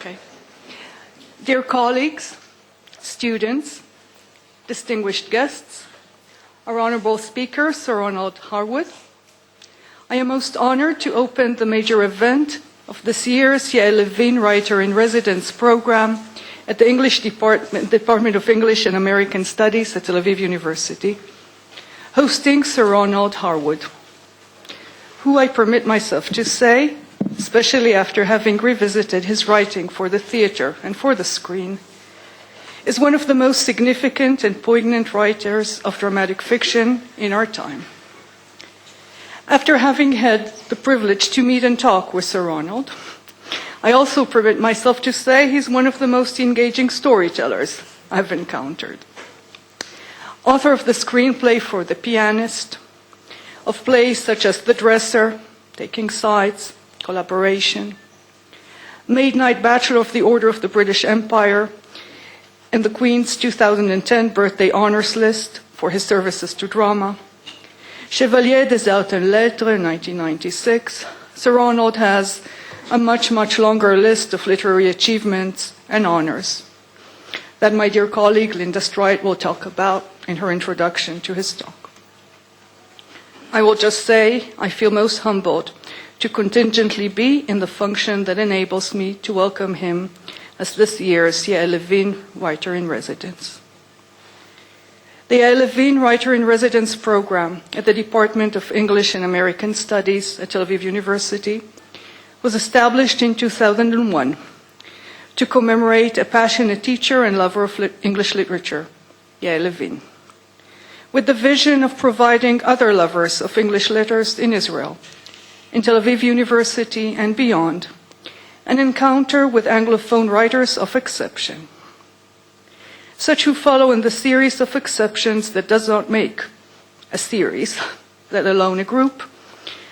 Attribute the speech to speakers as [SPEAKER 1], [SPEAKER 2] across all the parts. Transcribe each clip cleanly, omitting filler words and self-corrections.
[SPEAKER 1] Okay. Dear colleagues, students, distinguished guests, our honorable speaker, Sir Ronald Harwood, I am most honored to open the major event of this year's Yael Levin Writer-in-Residence program at the Department of English and American Studies at Tel Aviv University, hosting Sir Ronald Harwood, who I permit myself to say, especially after having revisited his writing for the theater and for the screen, is one of the most significant and poignant writers of dramatic fiction in our time. After having had the privilege to meet and talk with Sir Ronald, I also permit myself to say he's one of the most engaging storytellers I've encountered. Author of the screenplay for The Pianist, of plays such as The Dresser, Taking Sides, Collaboration, Midnight Bachelor of the Order of the British Empire, and the Queen's 2010 Birthday Honours List for his services to drama, Chevalier des Arts et Lettres in 1996, Sir Ronald has a much, much longer list of literary achievements and honours that my dear colleague Linda Streit will talk about in her introduction to his talk. I will just say I feel most humbled to contingently be in the function that enables me to welcome him as this year's Yael Levin Writer-in-Residence. The Yael Levin Writer-in-Residence program at the Department of English and American Studies at Tel Aviv University was established in 2001 to commemorate a passionate teacher and lover of English literature, Yael Levin, with the vision of providing other lovers of English letters in Israel, in Tel Aviv University and beyond, an encounter with Anglophone writers of exception, such who follow in the series of exceptions that does not make a series, let alone a group,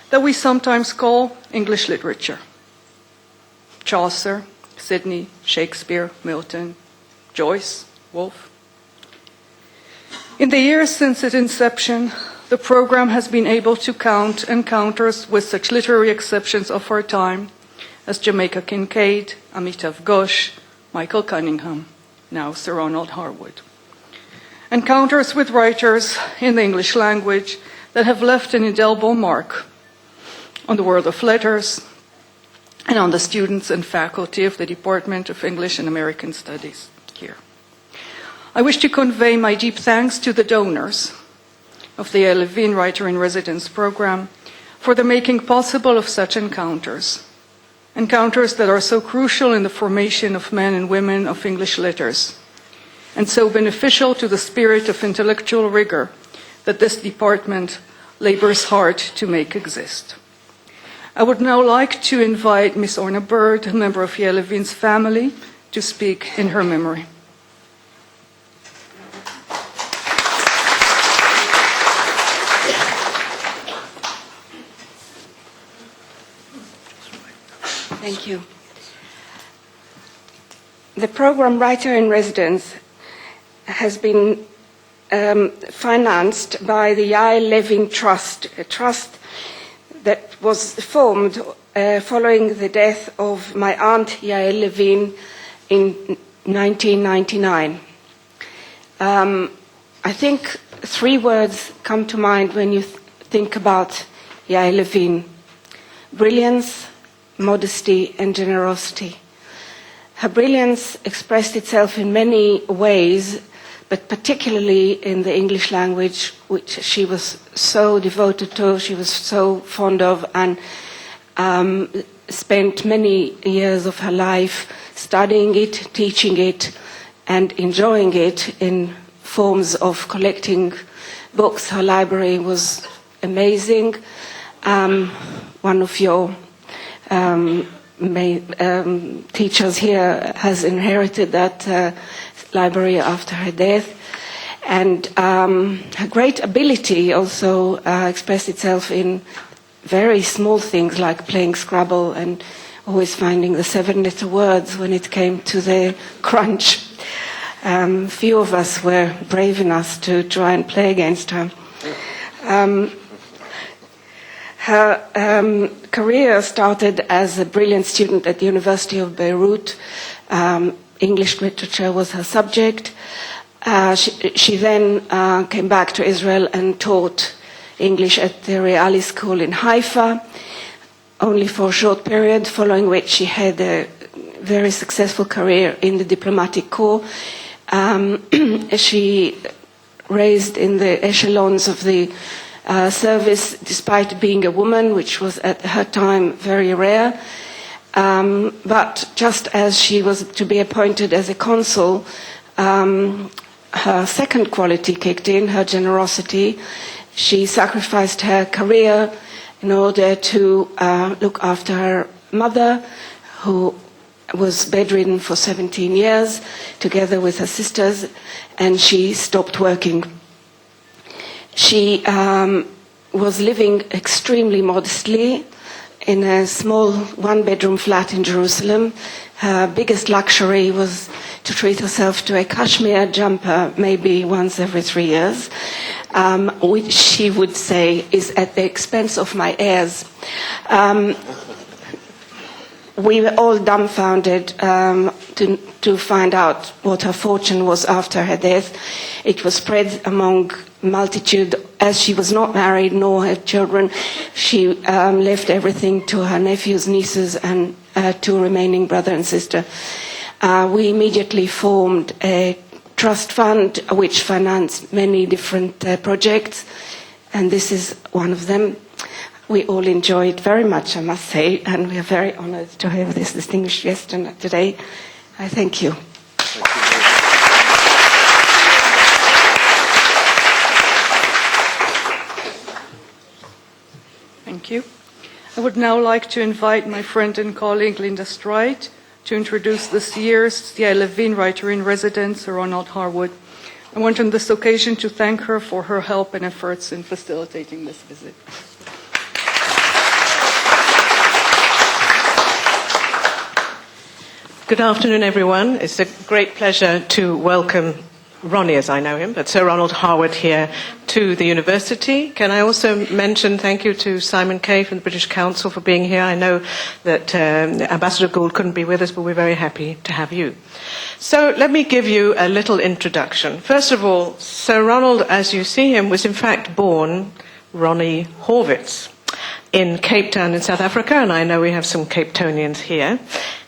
[SPEAKER 1] that we sometimes call English literature. Chaucer, Sidney, Shakespeare, Milton, Joyce, Woolf. In the years since its inception, the program has been able to count encounters with such literary exceptions of our time as Jamaica Kincaid, Amitav Ghosh, Michael Cunningham, now Sir Ronald Harwood. Encounters with writers in the English language that have left an indelible mark on the world of letters and on the students and faculty of the Department of English and American Studies here. I wish to convey my deep thanks to the donors of the Yael Levin Writer-in-Residence program for the making possible of such encounters that are so crucial in the formation of men and women of English letters, and so beneficial to the spirit of intellectual rigor that this department labors hard to make exist. I would now like to invite Ms. Orna Bird, a member of Yael Levin's family, to speak in her memory.
[SPEAKER 2] Thank you. The program Writer-in-Residence has been financed by the Yael Levin Trust, a trust that was formed following the death of my aunt Yael Levin in 1999. I think three words come to mind when you think about Yael Levin: brilliance, modesty, and generosity. Her brilliance expressed itself in many ways, but particularly in the English language, which she was so devoted to, she was so fond of, and spent many years of her life studying it, teaching it, and enjoying it in forms of collecting books. Her library was amazing. One of your teachers here has inherited that library after her death, and her great ability also expressed itself in very small things like playing Scrabble and always finding the 7-letter words when it came to the crunch. Few of us were brave enough to try and play against her. Her career started as a brilliant student at the University of Beirut. English literature was her subject. She then came back to Israel and taught English at the Reali School in Haifa, only for a short period, following which she had a very successful career in the diplomatic corps. She raised in the echelons of the service despite being a woman, which was at her time very rare. But just as she was to be appointed as a consul, her second quality kicked in, her generosity. She sacrificed her career in order to look after her mother, who was bedridden for 17 years, together with her sisters, and she stopped working. She was living extremely modestly in a small one-bedroom flat in Jerusalem. Her biggest luxury was to treat herself to a cashmere jumper maybe once every 3 years, which she would say is at the expense of my heirs. We were all dumbfounded to find out what her fortune was after her death. It was spread among multitude. As she was not married nor had children, she left everything to her nephews, nieces, and two remaining brother and sister. We immediately formed a trust fund which financed many different projects, and this is one of them. We all enjoy it very much, I must say, and we are very honored to have this distinguished guest today. I thank you.
[SPEAKER 1] Thank you. I would now like to invite my friend and colleague Linda Streit to introduce this year's Yael Levin Writer-in-Residence, Ronald Harwood. I want on this occasion to thank her for her help and efforts in facilitating this visit.
[SPEAKER 3] Good afternoon, everyone. It's a great pleasure to welcome Ronnie, as I know him, but Sir Ronald Harwood here to the university. Can I also mention thank you to Simon Kay from the British Council for being here. I know that Ambassador Gould couldn't be with us, but we're very happy to have you. So let me give you a little introduction. First of all, Sir Ronald, as you see him, was in fact born Ronnie Horvitz in Cape Town in South Africa, and I know we have some Cape Townians here.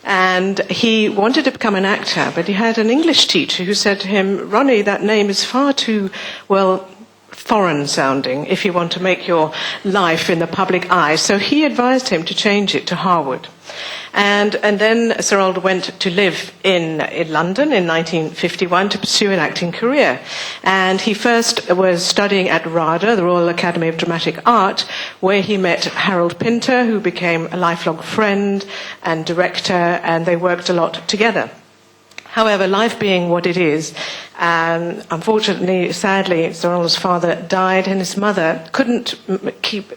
[SPEAKER 3] And he wanted to become an actor, but he had an English teacher who said to him, Ronnie, that name is far too, well, foreign sounding if you want to make your life in the public eye. So he advised him to change it to Harwood. And then Sir Ronald went to live in London in 1951 to pursue an acting career. And he first was studying at RADA, the Royal Academy of Dramatic Art, where he met Harold Pinter, who became a lifelong friend and director, and they worked a lot together. However, life being what it is, unfortunately, sadly, Sir Ronald's father died and his mother couldn't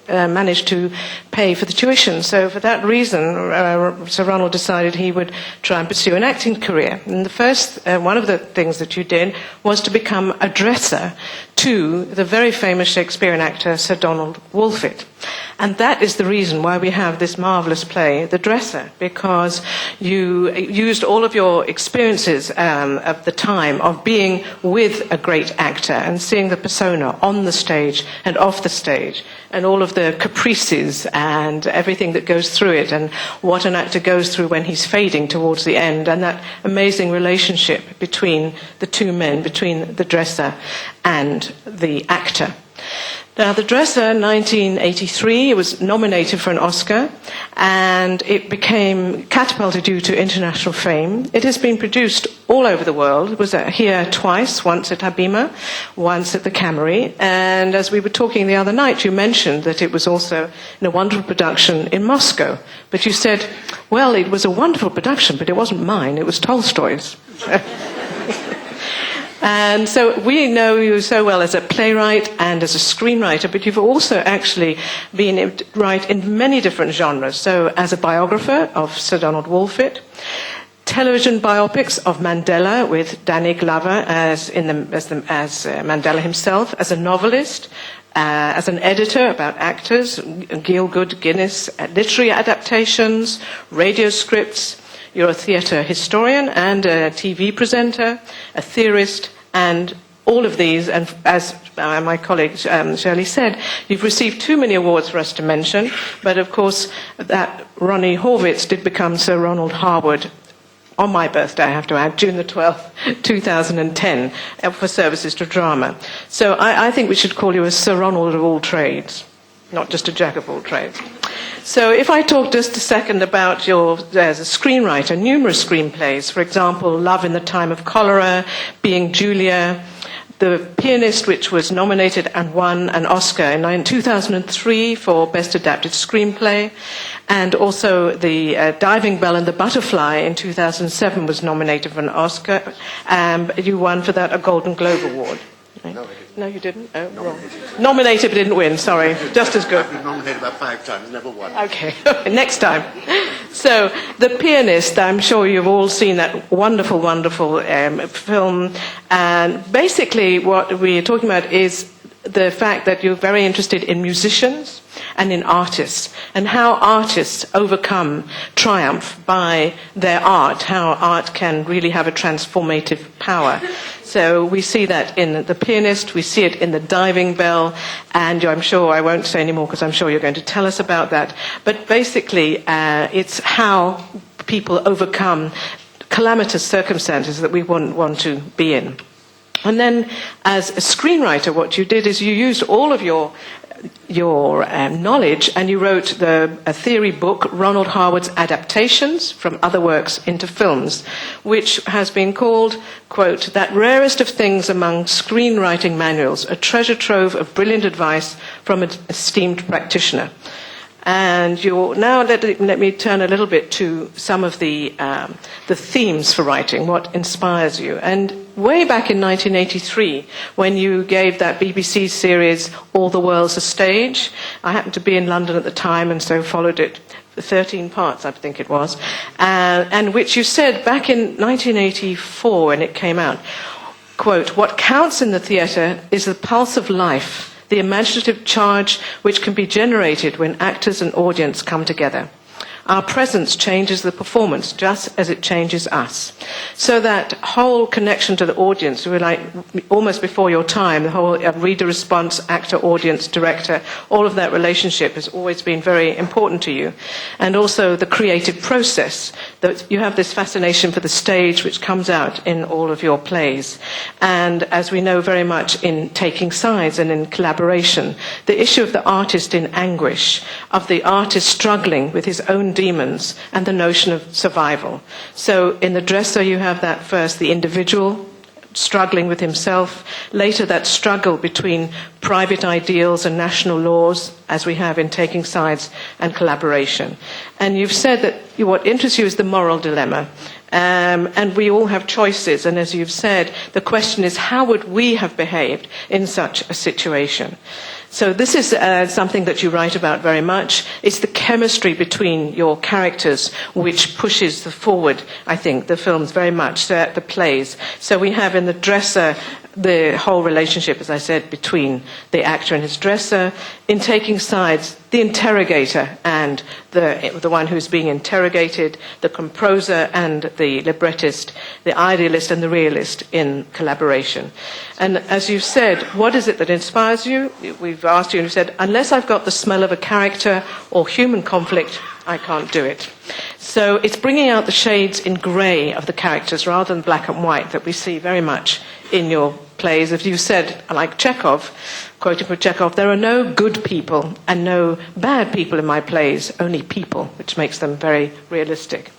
[SPEAKER 3] manage to pay for the tuition. So for that reason, Sir Ronald decided he would try and pursue an acting career. And the first, one of the things that you did was to become a dresser to the very famous Shakespearean actor Sir Donald Wolfett. And that is the reason why we have this marvelous play, The Dresser, because you used all of your experiences of the time of being with a great actor and seeing the persona on the stage and off the stage and all of the caprices and everything that goes through it and what an actor goes through when he's fading towards the end, and that amazing relationship between the two men, between the dresser and the actor. Now, The Dresser, 1983, it was nominated for an Oscar, and it became catapulted due to international fame. It has been produced all over the world. It was here twice, once at Habima, once at the Camry, and as we were talking the other night, you mentioned that it was also in a wonderful production in Moscow. But you said, well, it was a wonderful production, but it wasn't mine, it was Tolstoy's. And so we know you so well as a playwright and as a screenwriter, but you've also actually been right in many different genres. So as a biographer of Sir Donald Wolfett, television biopics of Mandela with Danny Glover as Mandela himself, as a novelist, as an editor about actors, Gielgud Guinness, literary adaptations, radio scripts. You're a theatre historian and a TV presenter, a theorist, and all of these, and as my colleague Shirley said, you've received too many awards for us to mention, but of course that Ronnie Horwitz did become Sir Ronald Harwood on my birthday, I have to add, June the 12th, 2010, for services to drama. So I think we should call you a Sir Ronald of all trades, not just a jack of all trades. So if I talk just a second about as a screenwriter, numerous screenplays, for example, Love in the Time of Cholera, Being Julia, The Pianist, which was nominated and won an Oscar in 2003 for Best Adapted Screenplay, and also The Diving Bell and the Butterfly in 2007 was nominated for an Oscar. You won for that a Golden Globe Award. Right? No, you didn't? Oh, wrong. Nominated but didn't win, sorry. Just as good.
[SPEAKER 4] I've been nominated about 5 times, never won.
[SPEAKER 3] Okay, next time. So, The Pianist, I'm sure you've all seen that wonderful, wonderful film. And basically what we're talking about is the fact that you're very interested in musicians and in artists, and how artists overcome triumph by their art, how art can really have a transformative power. So we see that in The Pianist, we see it in The Diving Bell, and I'm sure I won't say any more because I'm sure you're going to tell us about that. But basically, it's how people overcome calamitous circumstances that we wouldn't want to be in. And then, as a screenwriter, what you did is you used all of your knowledge, and you wrote a theory book, Ronald Harwood's Adaptations from Other Works into Films, which has been called, quote, that rarest of things among screenwriting manuals, a treasure trove of brilliant advice from an esteemed practitioner. And now let me turn a little bit to some of the themes for writing, what inspires you. And way back in 1983, when you gave that BBC series, All the World's a Stage, I happened to be in London at the time and so followed it, 13 parts I think it was, and which you said back in 1984 when it came out, quote, what counts in the theatre is the pulse of life, the imaginative charge which can be generated when actors and audience come together. Our presence changes the performance just as it changes us. So that whole connection to the audience, we're like almost before your time, the whole reader response, actor, audience, director, all of that relationship has always been very important to you. And also the creative process, that you have this fascination for the stage which comes out in all of your plays. And as we know very much in Taking Sides and in Collaboration, the issue of the artist in anguish, of the artist struggling with his own demons, and the notion of survival. So in The Dresser you have that first, the individual struggling with himself, later that struggle between private ideals and national laws, as we have in Taking Sides and Collaboration. And you've said that what interests you is the moral dilemma. And we all have choices, and as you've said, the question is how would we have behaved in such a situation? So this is something that you write about very much. It's the chemistry between your characters which pushes forward, I think, the films very much, the plays. So we have in The Dresser the whole relationship, as I said, between the actor and his dresser. In Taking Sides, the interrogator and the one who's being interrogated, the composer and the librettist, the idealist and the realist in Collaboration. And as you said, what is it that inspires you? We've asked you and you said, unless I've got the smell of a character or human conflict, I can't do it. So it's bringing out the shades in grey of the characters rather than black and white that we see very much in your plays. As you said, like Chekhov, quoting from Chekhov, there are no good people and no bad people in my plays, only people, which makes them very realistic.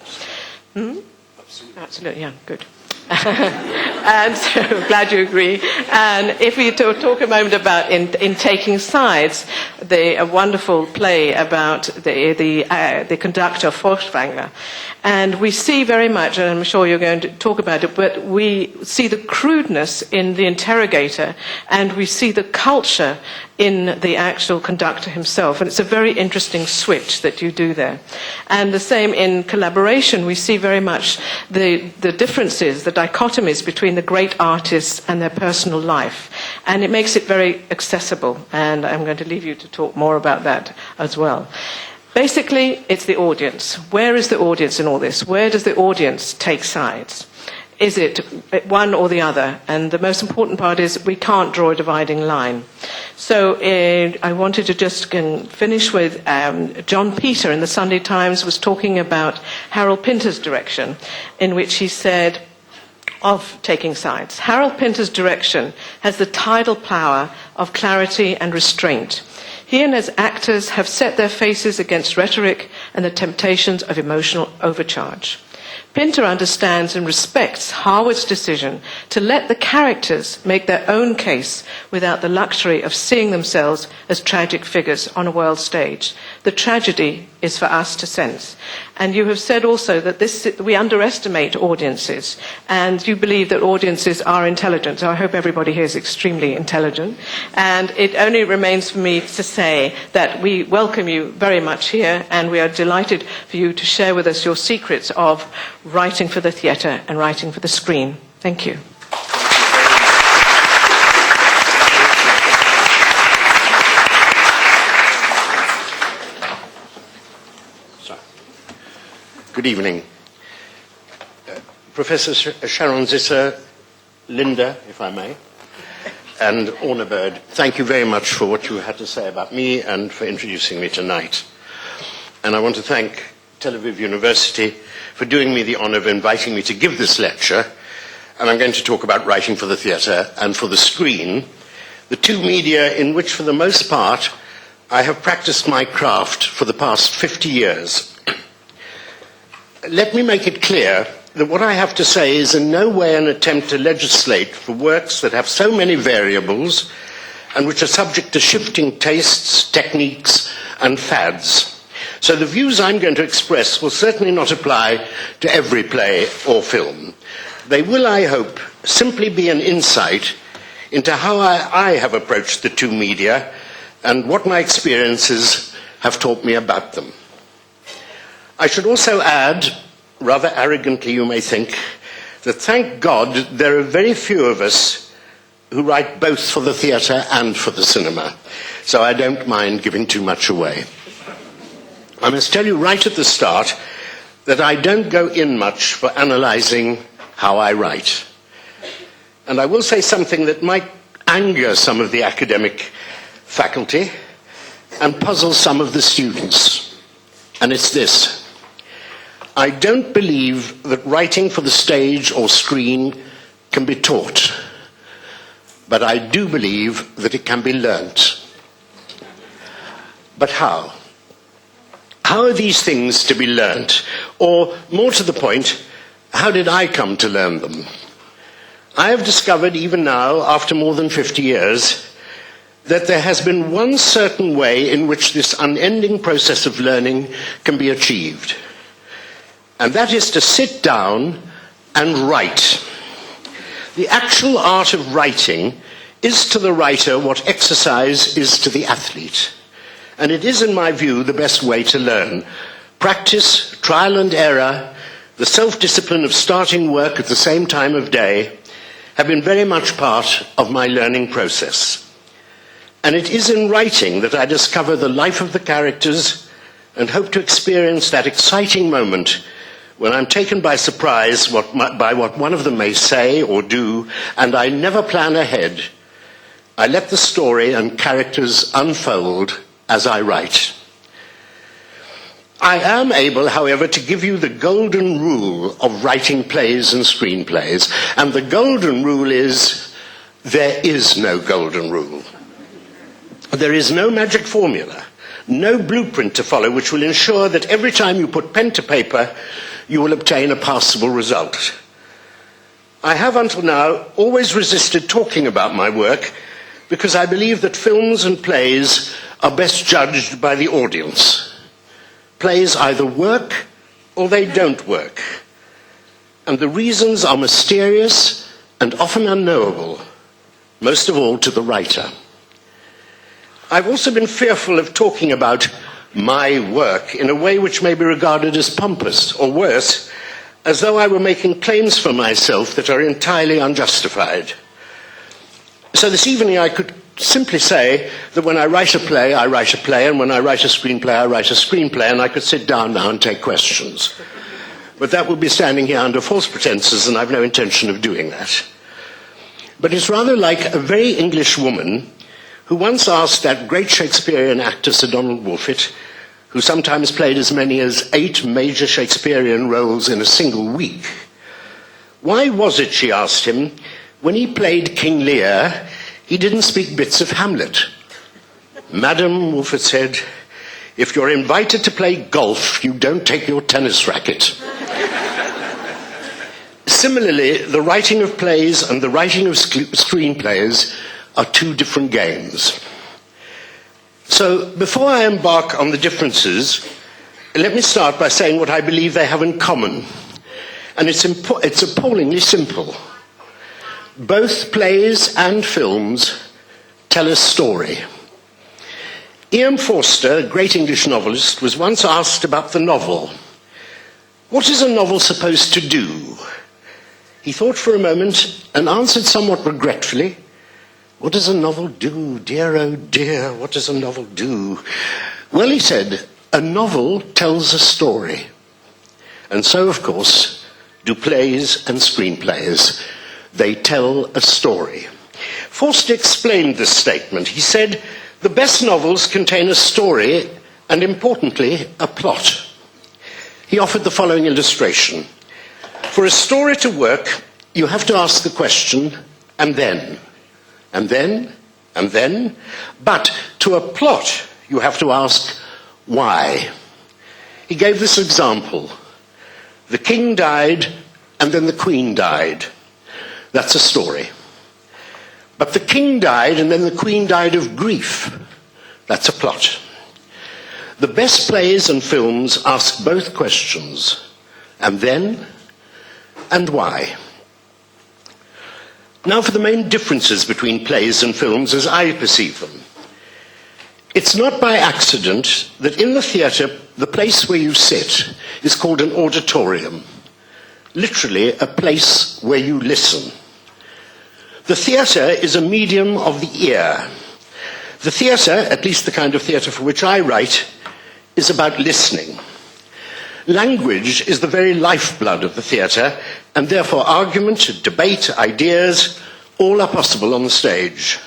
[SPEAKER 3] Absolutely, yeah, good. And so, glad you agree. And if we talk a moment about in Taking Sides, a wonderful play about the conductor Furtwängler, and we see very much, and I'm sure you're going to talk about it, but we see the crudeness in the interrogator, and we see the culture in the actual conductor himself. And it's a very interesting switch that you do there. And the same in collaboration, we see very much the differences, the dichotomies between the great artists and their personal life. And it makes it very accessible. And I'm going to leave you to talk more about that as well. Basically, it's the audience. Where is the audience in all this? Where does the audience take sides? Is it one or the other? And the most important part is we can't draw a dividing line. So I wanted to just finish with John Peter in the Sunday Times was talking about Harold Pinter's direction, in which he said of taking sides. Harold Pinter's direction has the tidal power of clarity and restraint. He and his actors have set their faces against rhetoric and the temptations of emotional overcharge. Pinter understands and respects Harwood's decision to let the characters make their own case without the luxury of seeing themselves as tragic figures on a world stage. The tragedy is for us to sense. And you have said also that we underestimate audiences, and you believe that audiences are intelligent. So I hope everybody here is extremely intelligent. And it only remains for me to say that we welcome you very much here, and we are delighted for you to share with us your secrets of writing for the theatre and writing for the screen. Thank you.
[SPEAKER 4] Good evening. Professor Sharon Zisser, Linda, if I may, and Orna Bird, thank you very much for what you had to say about me and for introducing me tonight. And I want to thank Tel Aviv University for doing me the honor of inviting me to give this lecture. And I'm going to talk about writing for the theatre and for the screen, the two media in which, for the most part, I have practiced my craft for the past 50 years. Let me make it clear that what I have to say is in no way an attempt to legislate for works that have so many variables and which are subject to shifting tastes, techniques, and fads. So the views I'm going to express will certainly not apply to every play or film. They will, I hope, simply be an insight into how I have approached the two media and what my experiences have taught me about them. I should also add, rather arrogantly you may think, that thank God there are very few of us who write both for the theatre and for the cinema, so I don't mind giving too much away. I must tell you right at the start that I don't go in much for analysing how I write. And I will say something that might anger some of the academic faculty and puzzle some of the students. And it's this. I don't believe that writing for the stage or screen can be taught, but I do believe that it can be learnt. But how? How are these things to be learnt? Or, more to the point, how did I come to learn them? I have discovered, even now, after more than 50 years, that there has been one certain way in which this unending process of learning can be achieved. And that is to sit down and write. The actual art of writing is to the writer what exercise is to the athlete. And it is, in my view, the best way to learn. Practice, trial and error, the self-discipline of starting work at the same time of day have been very much part of my learning process. And it is in writing that I discover the life of the characters and hope to experience that exciting moment when I'm taken by surprise by what one of them may say or do, and I never plan ahead. I let the story and characters unfold as I write. I am able, however, to give you the golden rule of writing plays and screenplays, and the golden rule is there is no golden rule. There is no magic formula, no blueprint to follow which will ensure that every time you put pen to paper, you will obtain a passable result. I have until now always resisted talking about my work because I believe that films and plays are best judged by the audience. Plays either work or they don't work. And the reasons are mysterious and often unknowable, most of all to the writer. I've also been fearful of talking about my work in a way which may be regarded as pompous, or worse, as though I were making claims for myself that are entirely unjustified. So this evening I could simply say that when I write a play, I write a play, and when I write a screenplay, I write a screenplay, and I could sit down now and take questions. But that would be standing here under false pretenses, and I've no intention of doing that. But it's rather like a very English woman who once asked that great Shakespearean actor Sir Donald Wolfett, who sometimes played as many as 8 major Shakespearean roles in a single week, why was it, she asked him, when he played King Lear, he didn't speak bits of Hamlet? Madam, Wolfett said, if you're invited to play golf, you don't take your tennis racket. Similarly, the writing of plays and the writing of screenplays are 2 different games. So, before I embark on the differences, let me start by saying what I believe they have in common. And it's appallingly simple. Both plays and films tell a story. E.M. Forster, a great English novelist, was once asked about the novel. What is a novel supposed to do? He thought for a moment and answered somewhat regretfully, what does a novel do? Dear, oh dear, what does a novel do? Well, he said, a novel tells a story. And so, of course, do plays and screenplays. They tell a story. Forster explained this statement. He said, the best novels contain a story and, importantly, a plot. He offered the following illustration. For a story to work, you have to ask the question, and then, and then, and then. But to a plot, you have to ask, why? He gave this example. The king died, and then the queen died. That's a story. But the king died, and then the queen died of grief. That's a plot. The best plays and films ask both questions, and then, and why. Now for the main differences between plays and films as I perceive them. It's not by accident that in the theatre, the place where you sit is called an auditorium. Literally, a place where you listen. The theatre is a medium of the ear. The theatre, at least the kind of theatre for which I write, is about listening. Language is the very lifeblood of the theatre, and therefore argument, debate, ideas, all are possible on the stage.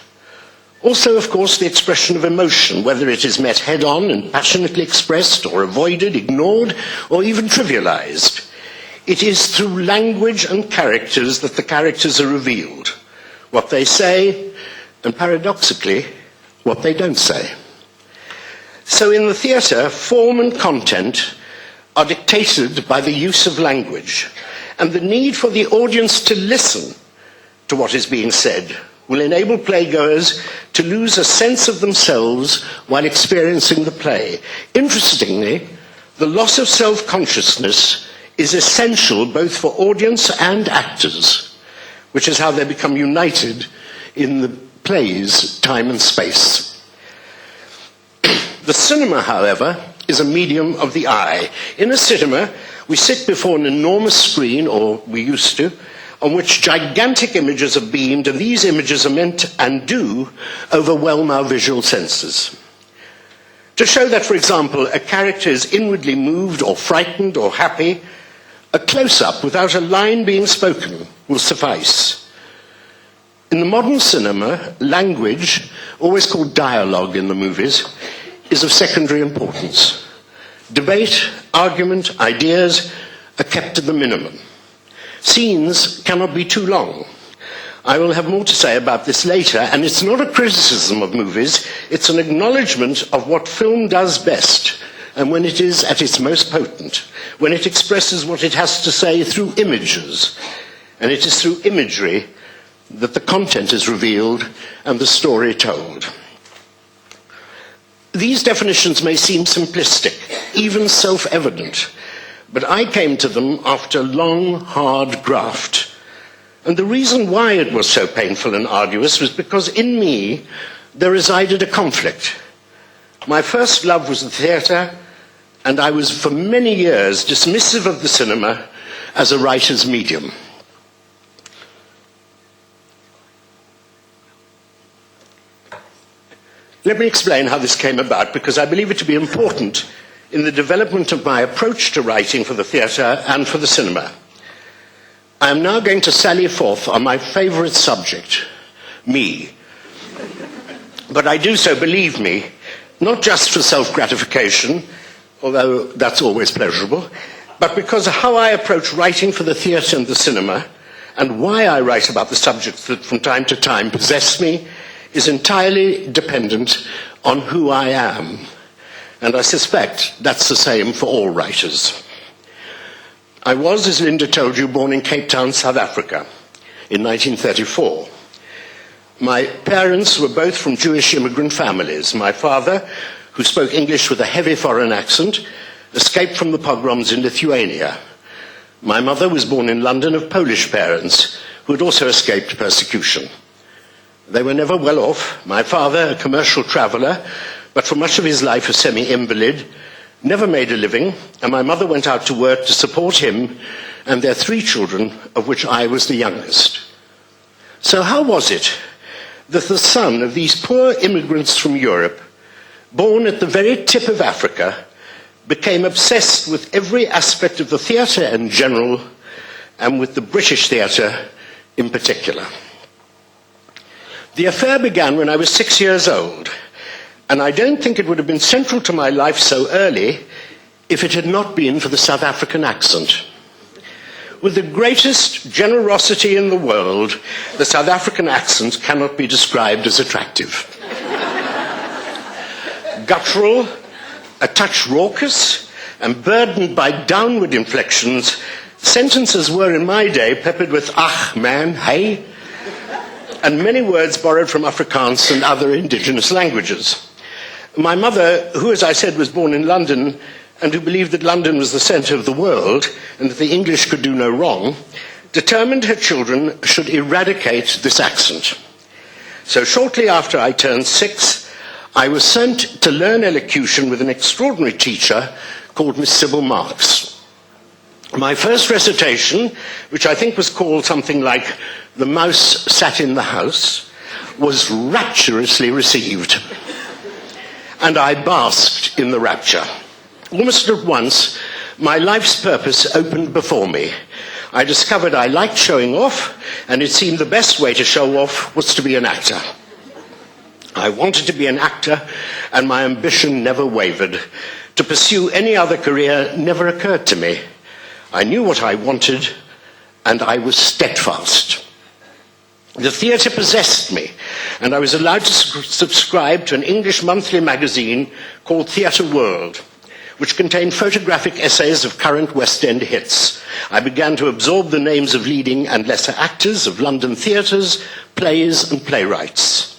[SPEAKER 4] Also, of course, the expression of emotion, whether it is met head-on and passionately expressed, or avoided, ignored, or even trivialized. It is through language and characters that the characters are revealed. What they say, and paradoxically, what they don't say. So in the theatre, form and content are dictated by the use of language, and the need for the audience to listen to what is being said will enable playgoers to lose a sense of themselves while experiencing the play. Interestingly, the loss of self-consciousness is essential both for audience and actors, which is how they become united in the play's time and space. The cinema, however, is a medium of the eye. In a cinema, we sit before an enormous screen, or we used to, on which gigantic images are beamed, and these images are meant, and do, overwhelm our visual senses. To show that, for example, a character is inwardly moved or frightened or happy, a close-up without a line being spoken will suffice. In the modern cinema, language, always called dialogue in the movies, is of secondary importance. Debate, argument, ideas are kept to the minimum. Scenes cannot be too long. I will have more to say about this later, and it's not a criticism of movies, it's an acknowledgement of what film does best, and when it is at its most potent, when it expresses what it has to say through images, and it is through imagery that the content is revealed and the story told. These definitions may seem simplistic, even self-evident, but I came to them after long, hard graft. And the reason why it was so painful and arduous was because in me, there resided a conflict. My first love was the theatre, and I was for many years dismissive of the cinema as a writer's medium. Let me explain how this came about, because I believe it to be important in the development of my approach to writing for the theatre and for the cinema. I am now going to sally forth on my favourite subject, me. But I do so, believe me, not just for self-gratification, although that's always pleasurable, but because of how I approach writing for the theatre and the cinema, and why I write about the subjects that from time to time possess me, is entirely dependent on who I am. And I suspect that's the same for all writers. I was, as Linda told you, born in Cape Town, South Africa, in 1934. My parents were both from Jewish immigrant families. My father, who spoke English with a heavy foreign accent, escaped from the pogroms in Lithuania. My mother was born in London of Polish parents, who had also escaped persecution. They were never well off. My father, a commercial traveller, but for much of his life a semi-invalid, never made a living, and my mother went out to work to support him and their 3 children, of which I was the youngest. So how was it that the son of these poor immigrants from Europe, born at the very tip of Africa, became obsessed with every aspect of the theatre in general, and with the British theatre in particular? The affair began when I was 6 years old, and I don't think it would have been central to my life so early if it had not been for the South African accent. With the greatest generosity in the world, the South African accent cannot be described as attractive. Guttural, a touch raucous, and burdened by downward inflections, sentences were in my day peppered with ach, man, hey, and many words borrowed from Afrikaans and other indigenous languages. My mother, who, as I said, was born in London and who believed that London was the centre of the world and that the English could do no wrong, determined her children should eradicate this accent. So shortly after I turned 6, I was sent to learn elocution with an extraordinary teacher called Miss Sybil Marks. My first recitation, which I think was called something like "The Mouse Sat in the House," was rapturously received. And I basked in the rapture. Almost at once, my life's purpose opened before me. I discovered I liked showing off, and it seemed the best way to show off was to be an actor. I wanted to be an actor, and my ambition never wavered. To pursue any other career never occurred to me. I knew what I wanted, and I was steadfast. The theatre possessed me, and I was allowed to subscribe to an English monthly magazine called Theatre World, which contained photographic essays of current West End hits. I began to absorb the names of leading and lesser actors of London theatres, plays, and playwrights.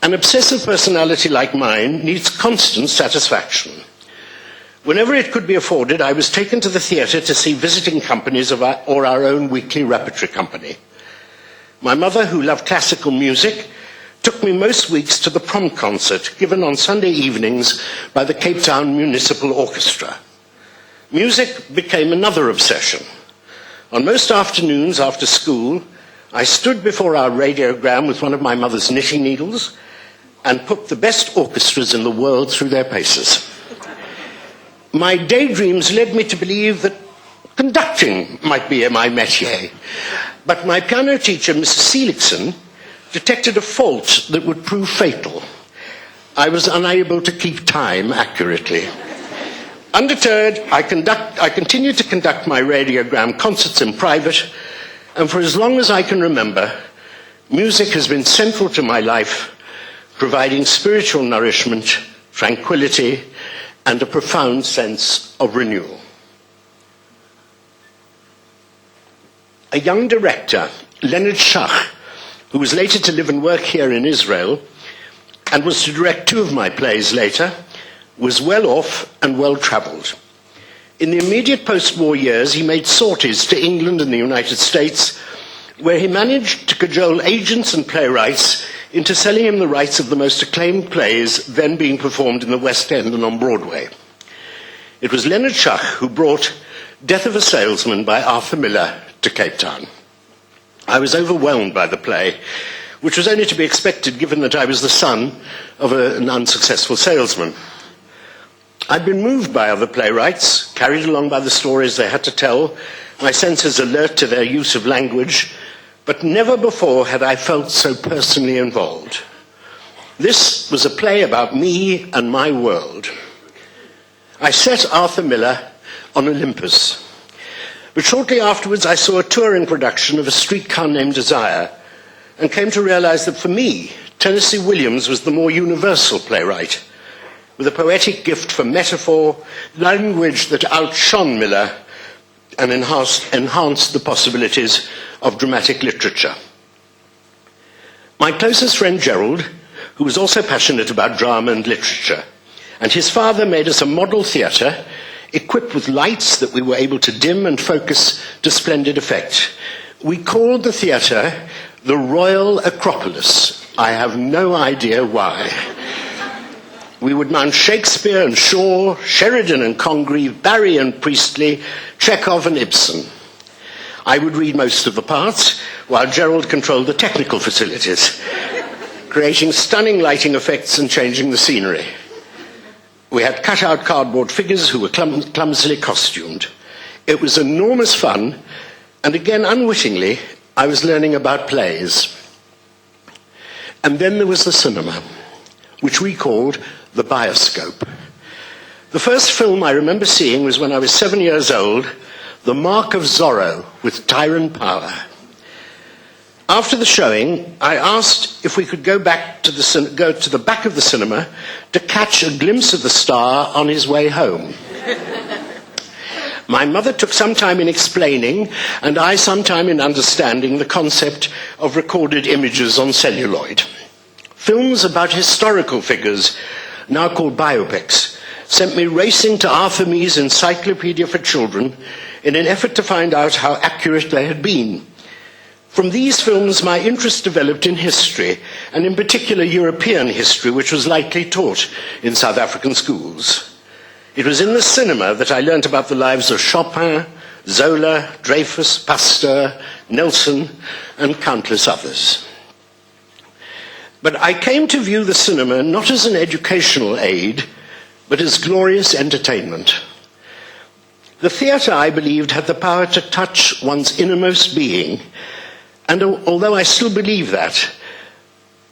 [SPEAKER 4] An obsessive personality like mine needs constant satisfaction. Whenever it could be afforded, I was taken to the theatre to see visiting companies or our own weekly repertory company. My mother, who loved classical music, took me most weeks to the prom concert given on Sunday evenings by the Cape Town Municipal Orchestra. Music became another obsession. On most afternoons after school, I stood before our radiogram with one of my mother's knitting needles and put the best orchestras in the world through their paces. My daydreams led me to believe that conducting might be my métier, but my piano teacher, Mrs. Seligson, detected a fault that would prove fatal. I was unable to keep time accurately. Undeterred, I continued to conduct my radiogram concerts in private, and for as long as I can remember, music has been central to my life, providing spiritual nourishment, tranquility, and a profound sense of renewal. A young director, Leonard Shah, who was later to live and work here in Israel, and was to direct 2 of my plays later, was well off and well travelled. In the immediate post-war years, he made sorties to England and the United States, where he managed to cajole agents and playwrights into selling him the rights of the most acclaimed plays then being performed in the West End and on Broadway. It was Leonard Shah who brought Death of a Salesman by Arthur Miller to Cape Town. I was overwhelmed by the play, which was only to be expected given that I was the son of an unsuccessful salesman. I'd been moved by other playwrights, carried along by the stories they had to tell, my senses alert to their use of language, but never before had I felt so personally involved. This was a play about me and my world. I set Arthur Miller on Olympus, but shortly afterwards I saw a touring production of A Streetcar Named Desire and came to realize that for me, Tennessee Williams was the more universal playwright, with a poetic gift for metaphor, language that outshone Miller and enhanced the possibilities of dramatic literature. My closest friend Gerald, who was also passionate about drama and literature, and his father made us a model theatre equipped with lights that we were able to dim and focus to splendid effect. We called the theatre the Royal Acropolis. I have no idea why. We would mount Shakespeare and Shaw, Sheridan and Congreve, Barry and Priestley, Chekhov and Ibsen. I would read most of the parts, while Gerald controlled the technical facilities, creating stunning lighting effects and changing the scenery. We had cut-out cardboard figures who were clumsily costumed. It was enormous fun, and again, unwittingly, I was learning about plays. And then there was the cinema, which we called the bioscope. The first film I remember seeing was when I was 7 years old, The Mark of Zorro with Tyrone Power. After the showing, I asked if we could go to the back of the cinema to catch a glimpse of the star on his way home. My mother took some time in explaining, and I some time in understanding the concept of recorded images on celluloid. Films about historical figures, now called biopics, sent me racing to Arthur Mee's Encyclopedia for Children in an effort to find out how accurate they had been. From these films, my interest developed in history, and in particular European history, which was lightly taught in South African schools. It was in the cinema that I learnt about the lives of Chopin, Zola, Dreyfus, Pasteur, Nelson, and countless others. But I came to view the cinema not as an educational aid, but as glorious entertainment. The theatre, I believed, had the power to touch one's innermost being, and although I still believe that,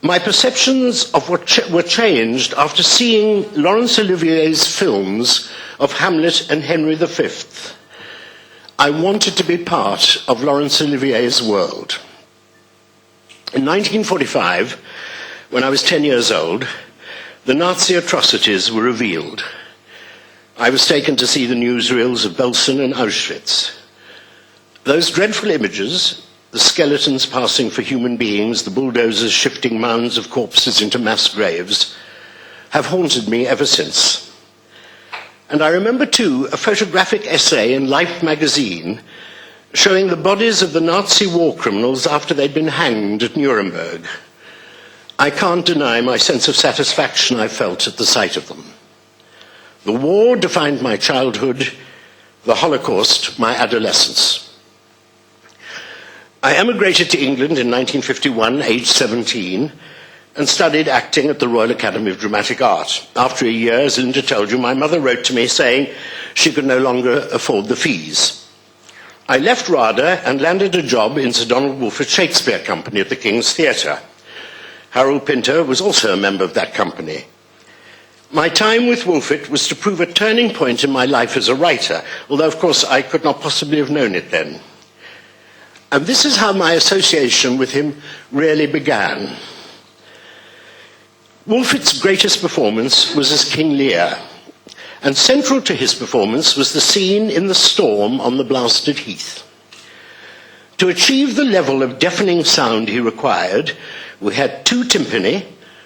[SPEAKER 4] my perceptions of were changed after seeing Laurence Olivier's films of Hamlet and Henry V. I wanted to be part of Laurence Olivier's world. In 1945, when I was 10 years old, the Nazi atrocities were revealed. I was taken to see the newsreels of Belsen and Auschwitz. Those dreadful images, the skeletons passing for human beings, the bulldozers shifting mounds of corpses into mass graves, have haunted me ever since. And I remember too a photographic essay in Life magazine showing the bodies of the Nazi war criminals after they'd been hanged at Nuremberg. I can't deny my sense of satisfaction I felt at the sight of them. The war defined my childhood, the Holocaust my adolescence. I emigrated to England in 1951, aged 17, and studied acting at the Royal Academy of Dramatic Art. After a year, as Linda told you, my mother wrote to me saying she could no longer afford the fees. I left RADA and landed a job in Sir Donald Wolfett's Shakespeare Company at the King's Theatre. Harold Pinter was also a member of that company. My time with Wolfett was to prove a turning point in my life as a writer, although, of course, I could not possibly have known it then. And this is how my association with him really began. Wolfett's greatest performance was as King Lear, and central to his performance was the scene in the storm on the blasted heath. To achieve the level of deafening sound he required, we had two timpani,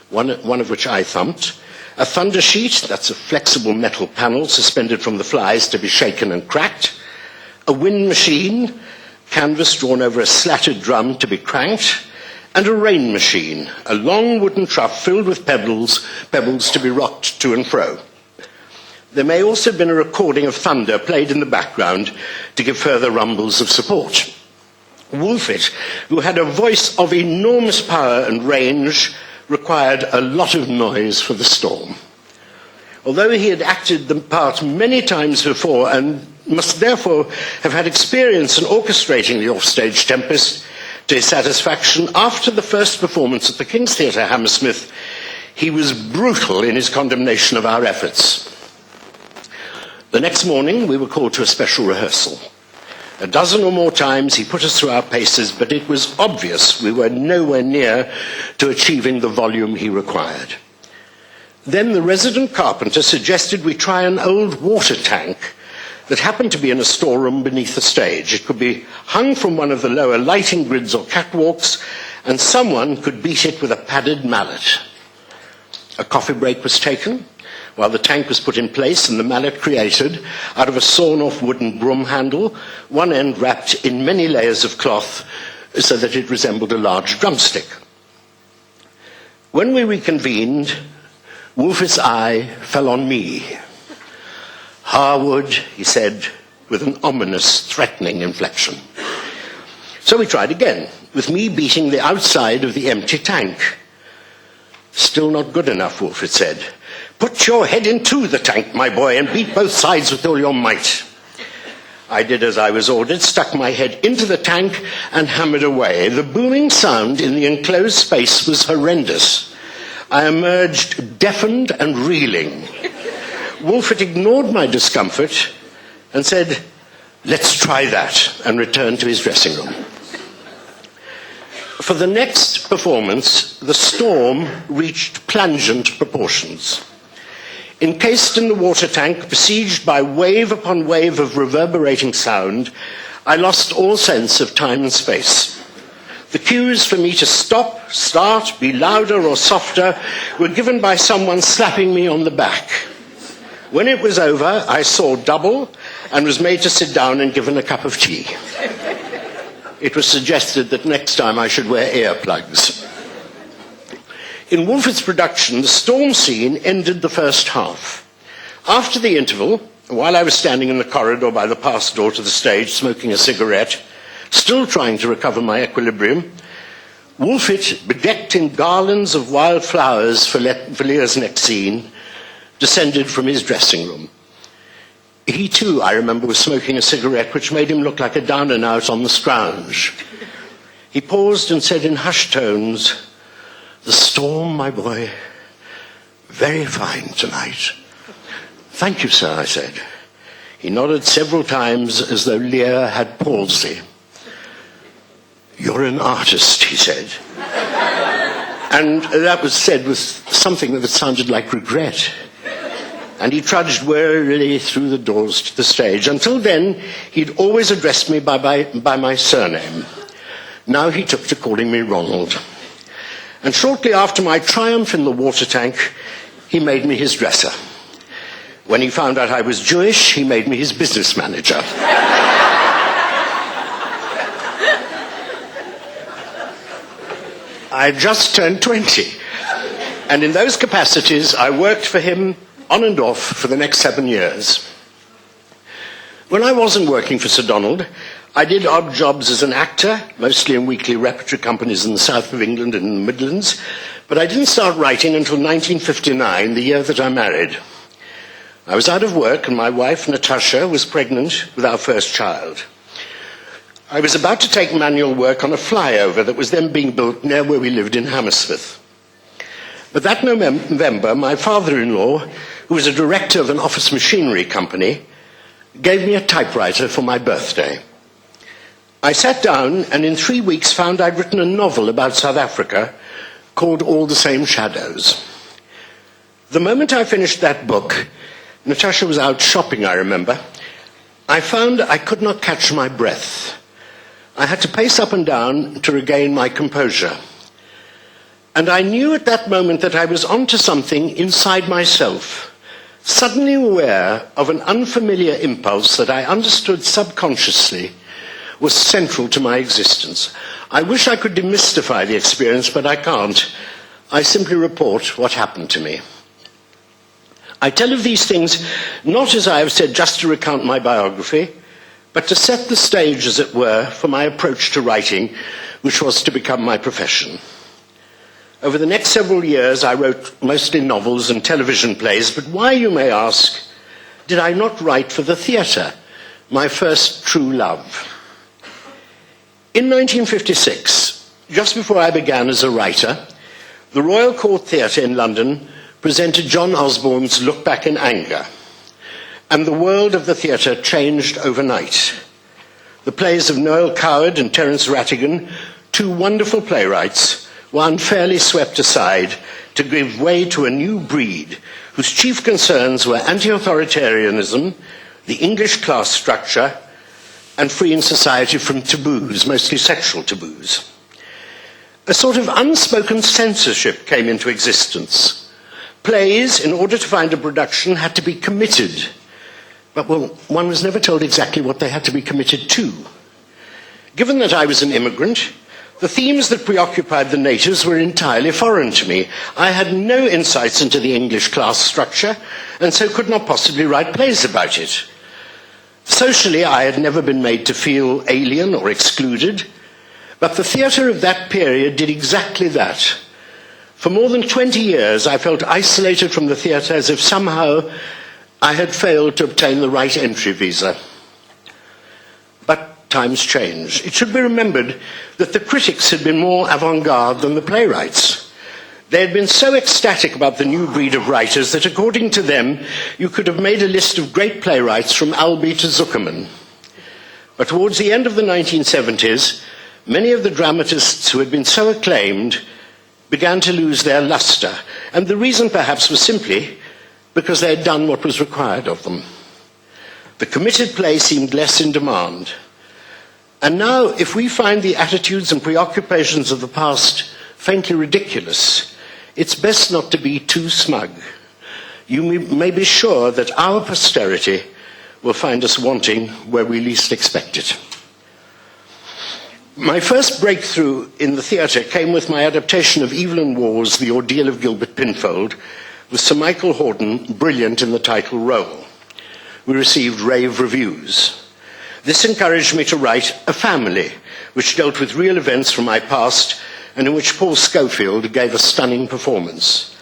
[SPEAKER 4] one of which I thumped, a thunder sheet, that's a flexible metal panel suspended from the flies to be shaken and cracked, a wind machine, canvas drawn over a slatted drum to be cranked, and a rain machine, a long wooden trough filled with pebbles to be rocked to and fro. There may also have been a recording of thunder played in the background to give further rumbles of support. Wolfit, who had a voice of enormous power and range, required a lot of noise for the storm. Although he had acted the part many times before and must therefore have had experience in orchestrating the offstage tempest to his satisfaction, after the first performance at the King's Theatre, Hammersmith, he was brutal in his condemnation of our efforts. The next morning, we were called to a special rehearsal. A dozen or more times he put us through our paces, but it was obvious we were nowhere near to achieving the volume he required. Then the resident carpenter suggested we try an old water tank that happened to be in a storeroom beneath the stage. It could be hung from one of the lower lighting grids or catwalks, and someone could beat it with a padded mallet. A coffee break was taken, while the tank was put in place and the mallet created out of a sawn-off wooden broom handle, one end wrapped in many layers of cloth so that it resembled a large drumstick. When we reconvened, Wolfit's eye fell on me. "Harwood," he said, with an ominous, threatening inflection. So we tried again, with me beating the outside of the empty tank. "Still not good enough," Wolfit said. "Put your head into the tank, my boy, and beat both sides with all your might." I did as I was ordered, stuck my head into the tank and hammered away. The booming sound in the enclosed space was horrendous. I emerged deafened and reeling. Wolfit ignored my discomfort and said, "Let's try that," and returned to his dressing room. For the next performance, the storm reached plangent proportions. Encased in the water tank, besieged by wave upon wave of reverberating sound, I lost all sense of time and space. The cues for me to stop, start, be louder or softer were given by someone slapping me on the back. When it was over, I saw double and was made to sit down and given a cup of tea. It was suggested that next time I should wear earplugs. In Wolfit's production, the storm scene ended the first half. After the interval, while I was standing in the corridor by the pass door to the stage, smoking a cigarette, still trying to recover my equilibrium, Wolfit, bedecked in garlands of wild flowers for Lear's next scene, descended from his dressing room. He too, I remember, was smoking a cigarette which made him look like a down-and-out on the scrounge. He paused and said in hushed tones, "The storm, my boy, very fine tonight." "Thank you, sir," I said. He nodded several times as though Lear had palsy. "You're an artist," he said. And that was said with something that sounded like regret. And he trudged wearily through the doors to the stage. Until then, he'd always addressed me by my surname. Now he took to calling me Ronald. And shortly after my triumph in the water tank, he made me his dresser. When he found out I was Jewish, he made me his business manager. I just turned 20. And in those capacities, I worked for him on and off for the next 7 years. When I wasn't working for Sir Donald, I did odd jobs as an actor, mostly in weekly repertory companies in the south of England and in the Midlands, but I didn't start writing until 1959, the year that I married. I was out of work and my wife, Natasha, was pregnant with our first child. I was about to take manual work on a flyover that was then being built near where we lived in Hammersmith. But that November, my father-in-law, who was a director of an office machinery company, gave me a typewriter for my birthday. I sat down and in 3 weeks found I'd written a novel about South Africa called All the Same Shadows. The moment I finished that book, Natasha was out shopping, I remember, I found I could not catch my breath. I had to pace up and down to regain my composure. And I knew at that moment that I was onto something inside myself, suddenly aware of an unfamiliar impulse that I understood subconsciously, was central to my existence. I wish I could demystify the experience, but I can't. I simply report what happened to me. I tell of these things not, as I have said, just to recount my biography, but to set the stage, as it were, for my approach to writing, which was to become my profession. Over the next several years, I wrote mostly novels and television plays, but why, you may ask, did I not write for the theatre, my first true love? In 1956, just before I began as a writer, the Royal Court Theatre in London presented John Osborne's Look Back in Anger, and the world of the theatre changed overnight. The plays of Noel Coward and Terence Rattigan, two wonderful playwrights, were unfairly swept aside to give way to a new breed whose chief concerns were anti-authoritarianism, the English class structure, and freeing society from taboos, mostly sexual taboos. A sort of unspoken censorship came into existence. Plays, in order to find a production, had to be committed. But, well, one was never told exactly what they had to be committed to. Given that I was an immigrant, the themes that preoccupied the natives were entirely foreign to me. I had no insights into the English class structure, and so could not possibly write plays about it. Socially, I had never been made to feel alien or excluded, but the theatre of that period did exactly that. For more than 20 years, I felt isolated from the theatre as if somehow I had failed to obtain the right entry visa. But times change. It should be remembered that the critics had been more avant-garde than the playwrights. They had been so ecstatic about the new breed of writers that, according to them, you could have made a list of great playwrights from Albee to Zuckerman. But towards the end of the 1970s, many of the dramatists who had been so acclaimed began to lose their luster, and the reason perhaps was simply because they had done what was required of them. The committed play seemed less in demand. And now, if we find the attitudes and preoccupations of the past faintly ridiculous, it's best not to be too smug. You may be sure that our posterity will find us wanting where we least expect it. My first breakthrough in the theatre came with my adaptation of Evelyn Waugh's The Ordeal of Gilbert Pinfold, with Sir Michael Hordern brilliant in the title role. We received rave reviews. This encouraged me to write A Family, which dealt with real events from my past and in which Paul Schofield gave a stunning performance.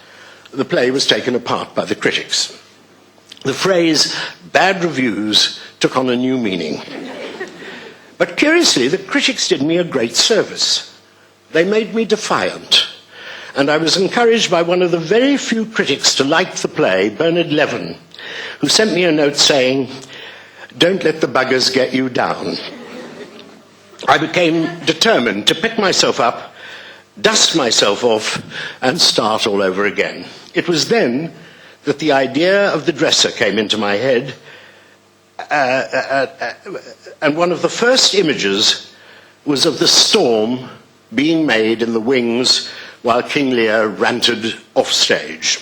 [SPEAKER 4] The play was taken apart by the critics. The phrase bad reviews took on a new meaning. But curiously, the critics did me a great service. They made me defiant. And I was encouraged by one of the very few critics to like the play, Bernard Levin, who sent me a note saying, "Don't let the buggers get you down." I became determined to pick myself up, dust myself off, and start all over again. It was then that the idea of the dresser came into my head, and one of the first images was of the storm being made in the wings while King Lear ranted off stage.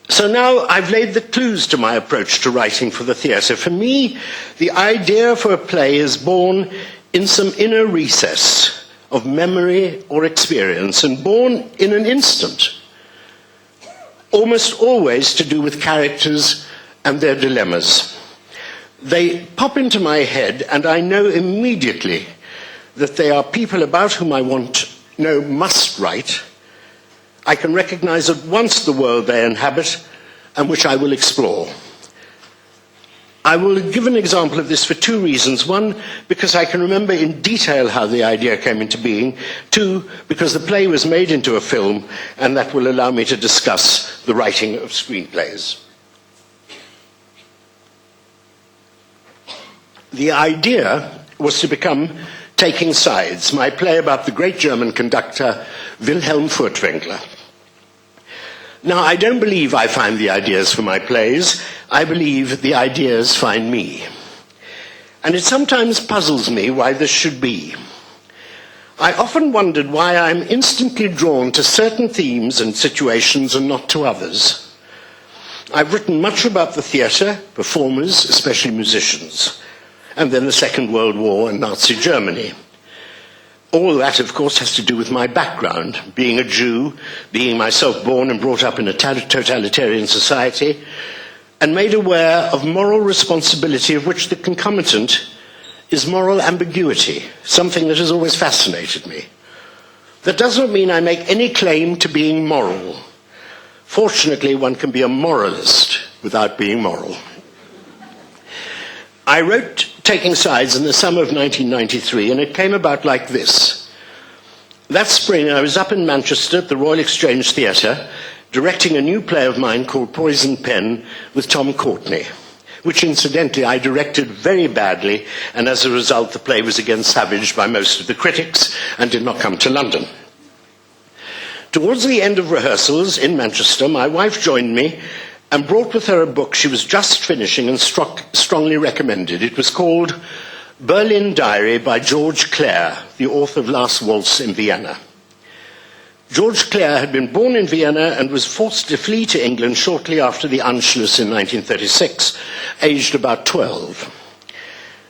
[SPEAKER 4] So now I've laid the clues to my approach to writing for the theatre. For me, the idea for a play is born in some inner recess of memory or experience, and born in an instant, almost always to do with characters and their dilemmas. They pop into my head, and I know immediately that they are people about whom I must write. I can recognize at once the world they inhabit and which I will explore. I will give an example of this for two reasons. One, because I can remember in detail how the idea came into being. Two, because the play was made into a film, and that will allow me to discuss the writing of screenplays. The idea was to become Taking Sides, my play about the great German conductor Wilhelm Furtwängler. Now, I don't believe I find the ideas for my plays. I believe the ideas find me. And it sometimes puzzles me why this should be. I often wondered why I'm instantly drawn to certain themes and situations and not to others. I've written much about the theatre, performers, especially musicians. and then the Second World War and Nazi Germany. All that, of course, has to do with my background, being a Jew, being myself born and brought up in a totalitarian society, and made aware of moral responsibility of which the concomitant is moral ambiguity, something that has always fascinated me. That does not mean I make any claim to being moral. Fortunately, one can be a moralist without being moral. I wrote Taking Sides in the summer of 1993, and it came about like this. That spring, I was up in Manchester at the Royal Exchange Theatre, directing a new play of mine called Poison Pen with Tom Courtenay, which incidentally I directed very badly, and as a result the play was again savaged by most of the critics and did not come to London. Towards the end of rehearsals in Manchester, my wife joined me and brought with her a book she was just finishing and strongly recommended. It was called Berlin Diary by George Clare, the author of Last Waltz in Vienna. George Clare had been born in Vienna and was forced to flee to England shortly after the Anschluss in 1936, aged about 12.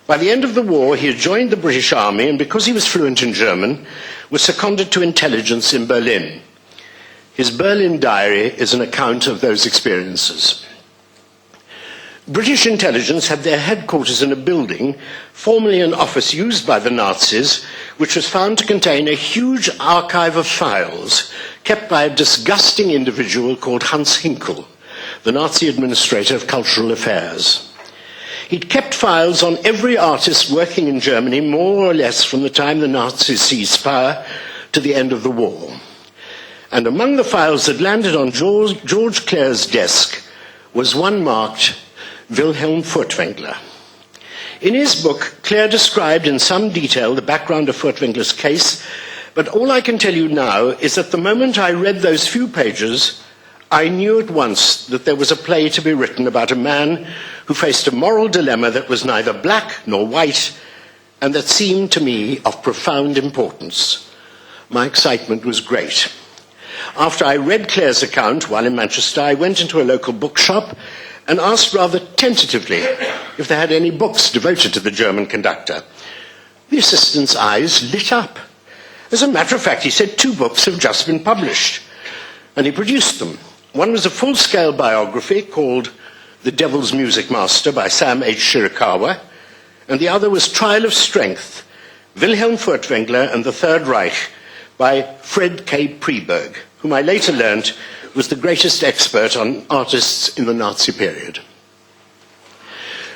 [SPEAKER 4] By the end of the war, he had joined the British Army, and because he was fluent in German, was seconded to intelligence in Berlin. His Berlin Diary is an account of those experiences. British intelligence had their headquarters in a building, formerly an office used by the Nazis, which was found to contain a huge archive of files kept by a disgusting individual called Hans Hinkel, the Nazi administrator of cultural affairs. He'd kept files on every artist working in Germany, more or less from the time the Nazis seized power to the end of the war. And among the files that landed on George Clare's desk was one marked Wilhelm Furtwängler. In his book, Clare described in some detail the background of Furtwängler's case, but all I can tell you now is that the moment I read those few pages, I knew at once that there was a play to be written about a man who faced a moral dilemma that was neither black nor white, and that seemed to me of profound importance. My excitement was great. After I read Clare's account while in Manchester, I went into a local bookshop and asked rather tentatively if they had any books devoted to the German conductor. The assistant's eyes lit up. As a matter of fact, he said 2 books have just been published, and he produced them. One was a full-scale biography called The Devil's Music Master by Sam H. Shirakawa, and the other was Trial of Strength, Wilhelm Furtwängler and the Third Reich by Fred K. Preberg, whom I later learned was the greatest expert on artists in the Nazi period.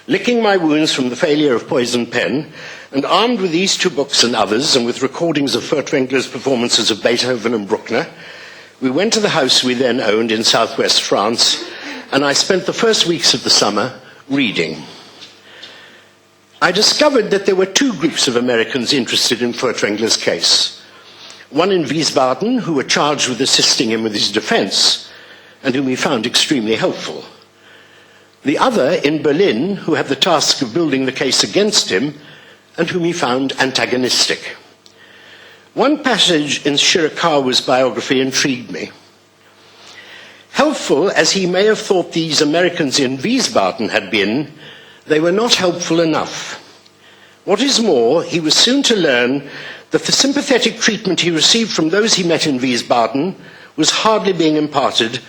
[SPEAKER 4] Licking my wounds from the failure of Poison Pen, and armed with these 2 books and others, and with recordings of Furtwängler's performances of Beethoven and Bruckner, we went to the house we then owned in southwest France, and I spent the first weeks of the summer reading. I discovered that there were 2 groups of Americans interested in Furtwängler's case. One in Wiesbaden, who were charged with assisting him with his defense, and whom he found extremely helpful. The other in Berlin, who had the task of building the case against him, and whom he found antagonistic. One passage in Shirakawa's biography intrigued me. Helpful as he may have thought these Americans in Wiesbaden had been, they were not helpful enough. What is more, he was soon to learn that the sympathetic treatment he received from those he met in Wiesbaden was hardly being imparted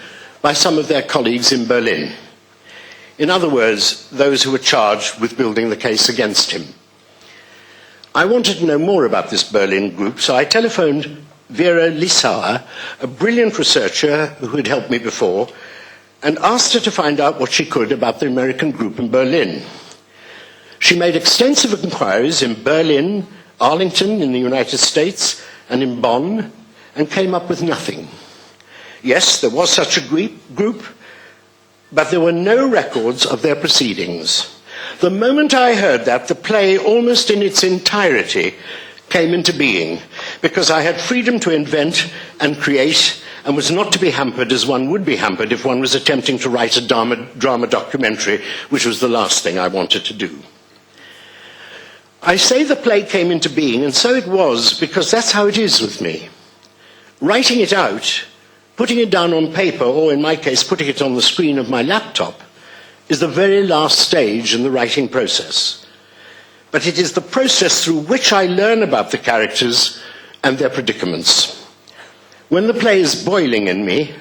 [SPEAKER 4] by some of their colleagues in Berlin. In other words, those who were charged with building the case against him. I wanted to know more about this Berlin group, so I telephoned Vera Lissauer, a brilliant researcher who had helped me before, and asked her to find out what she could about the American group in Berlin. She made extensive inquiries in Berlin, Arlington in the United States, and in Bonn, and came up with nothing. Yes, there was such a group, but there were no records of their proceedings. The moment I heard that, the play, almost in its entirety, came into being, because I had freedom to invent and create, and was not to be hampered as one would be hampered if one was attempting to write a drama documentary, which was the last thing I wanted to do. I say the play came into being, and so it was, because that's how it is with me. Writing it out, putting it down on paper, or in my case, putting it on the screen of my laptop, is the very last stage in the writing process. but it is the process through which I learn about the characters and their predicaments. When the play is boiling in me,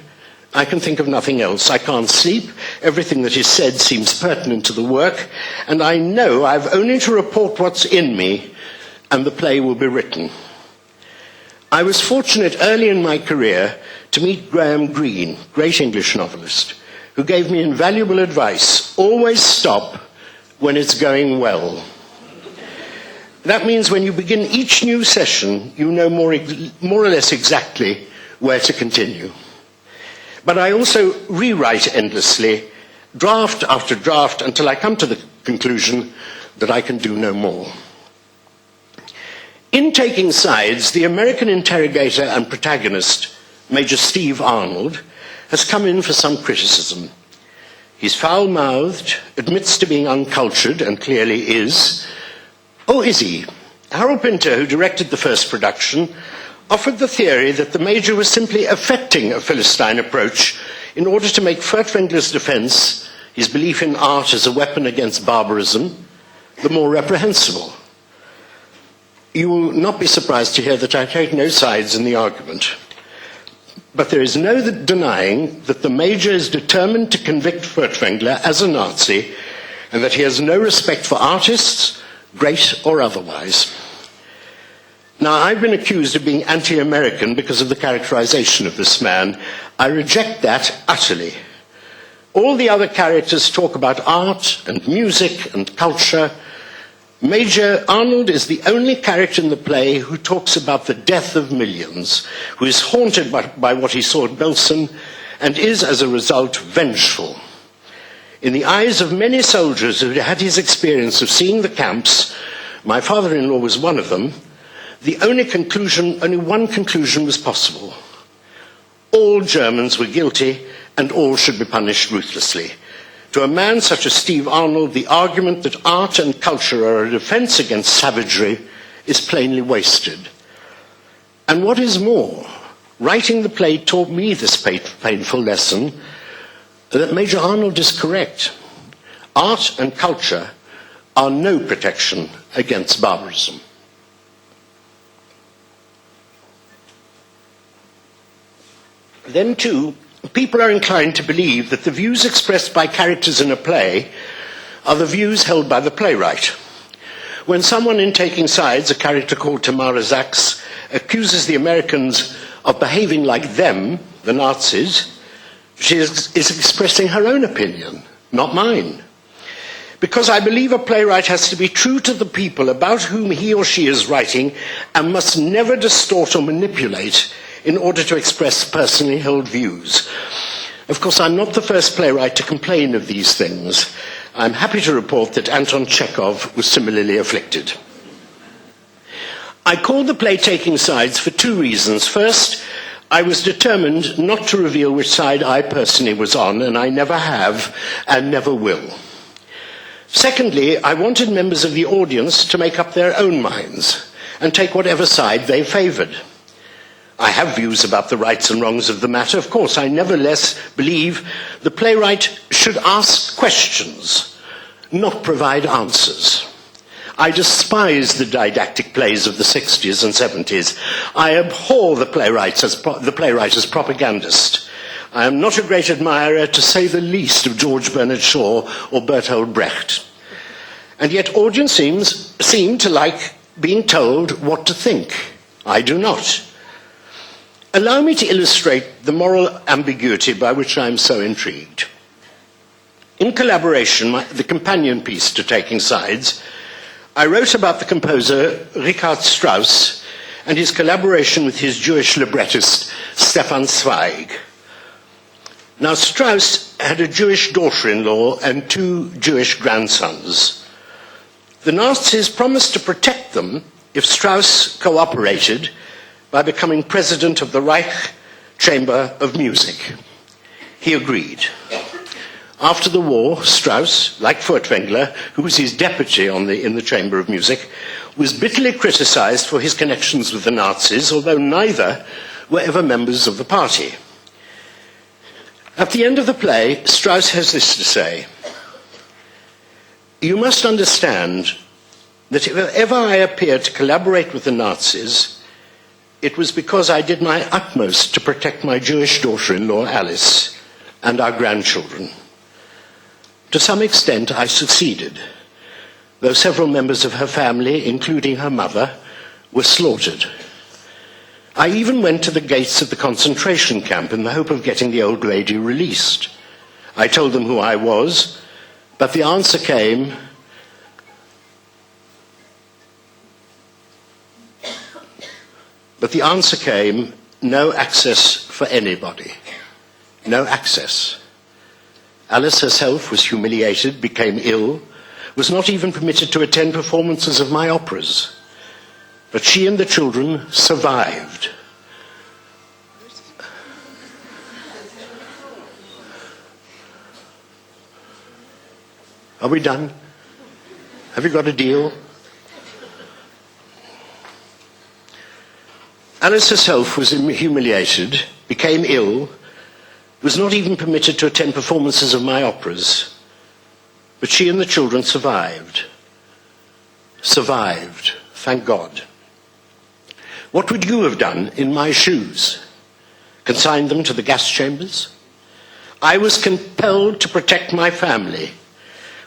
[SPEAKER 4] I can think of nothing else. I can't sleep. Everything that is said seems pertinent to the work, and I know I've only to report what's in me, and the play will be written. I was fortunate early in my career to meet Graham Greene, great English novelist, who gave me invaluable advice: always stop when it's going well. That means when you begin each new session, you know more or less exactly where to continue. But I also rewrite endlessly, draft after draft, until I come to the conclusion that I can do no more. In Taking Sides, the American interrogator and protagonist, Major Steve Arnold, has come in for some criticism. He's foul-mouthed, admits to being uncultured, and clearly is. Or is he? Harold Pinter, who directed the first production, offered the theory that the Major was simply affecting a Philistine approach in order to make Furtwängler's defense, his belief in art as a weapon against barbarism, the more reprehensible. You will not be surprised to hear that I take no sides in the argument. But there is no denying that the Major is determined to convict Furtwängler as a Nazi, and that he has no respect for artists, great or otherwise. Now, I've been accused of being anti-American because of the characterization of this man. I reject that utterly. All the other characters talk about art and music and culture. Major Arnold is the only character in the play who talks about the death of millions, who is haunted by what he saw at Belsen, and is, as a result, vengeful. In the eyes of many soldiers who had his experience of seeing the camps, my father-in-law was one of them, only one conclusion was possible. All Germans were guilty, and all should be punished ruthlessly. To a man such as Steve Arnold, the argument that art and culture are a defense against savagery is plainly wasted. And what is more, writing the play taught me this painful lesson, that Major Arnold is correct. Art and culture are no protection against barbarism. Then, too, people are inclined to believe that the views expressed by characters in a play are the views held by the playwright. When someone in Taking Sides, a character called Tamara Sachs, accuses the Americans of behaving like them, the Nazis, she is expressing her own opinion, not mine. Because I believe a playwright has to be true to the people about whom he or she is writing and must never distort or manipulate in order to express personally held views. Of course, I'm not the first playwright to complain of these things. I'm happy to report that Anton Chekhov was similarly afflicted. I called the play Taking Sides for two reasons. First, I was determined not to reveal which side I personally was on, and I never have and never will. Secondly, I wanted members of the audience to make up their own minds and take whatever side they favoured. I have views about the rights and wrongs of the matter. Of course, I nevertheless believe the playwright should ask questions, not provide answers. I despise the didactic plays of the 60s and 70s. I abhor the playwright as propagandist. I am not a great admirer, to say the least, of George Bernard Shaw or Bertolt Brecht. And yet audiences seem to like being told what to think. I do not. Allow me to illustrate the moral ambiguity by which I am so intrigued. In Collaboration, the companion piece to Taking Sides, I wrote about the composer Richard Strauss and his collaboration with his Jewish librettist Stefan Zweig. Now, Strauss had a Jewish daughter-in-law and two Jewish grandsons. The Nazis promised to protect them if Strauss cooperated by becoming president of the Reich Chamber of Music. He agreed. After the war, Strauss, like Furtwängler, who was his deputy in the Chamber of Music, was bitterly criticized for his connections with the Nazis, although neither were ever members of the party. At the end of the play, Strauss has this to say: "You must understand that if ever I appeared to collaborate with the Nazis, it was because I did my utmost to protect my Jewish daughter-in-law, Alice, and our grandchildren. To some extent, I succeeded, though several members of her family, including her mother, were slaughtered. I even went to the gates of the concentration camp in the hope of getting the old lady released. I told them who I was, but the answer came, no access for anybody. No access. Alice herself was humiliated, became ill, was not even permitted to attend performances of my operas. But she and the children survived. Are we done? Have you got a deal? Alice herself was humiliated, became ill, was not even permitted to attend performances of my operas. But she and the children survived. Survived, thank God. What would you have done in my shoes? Consigned them to the gas chambers? I was compelled to protect my family.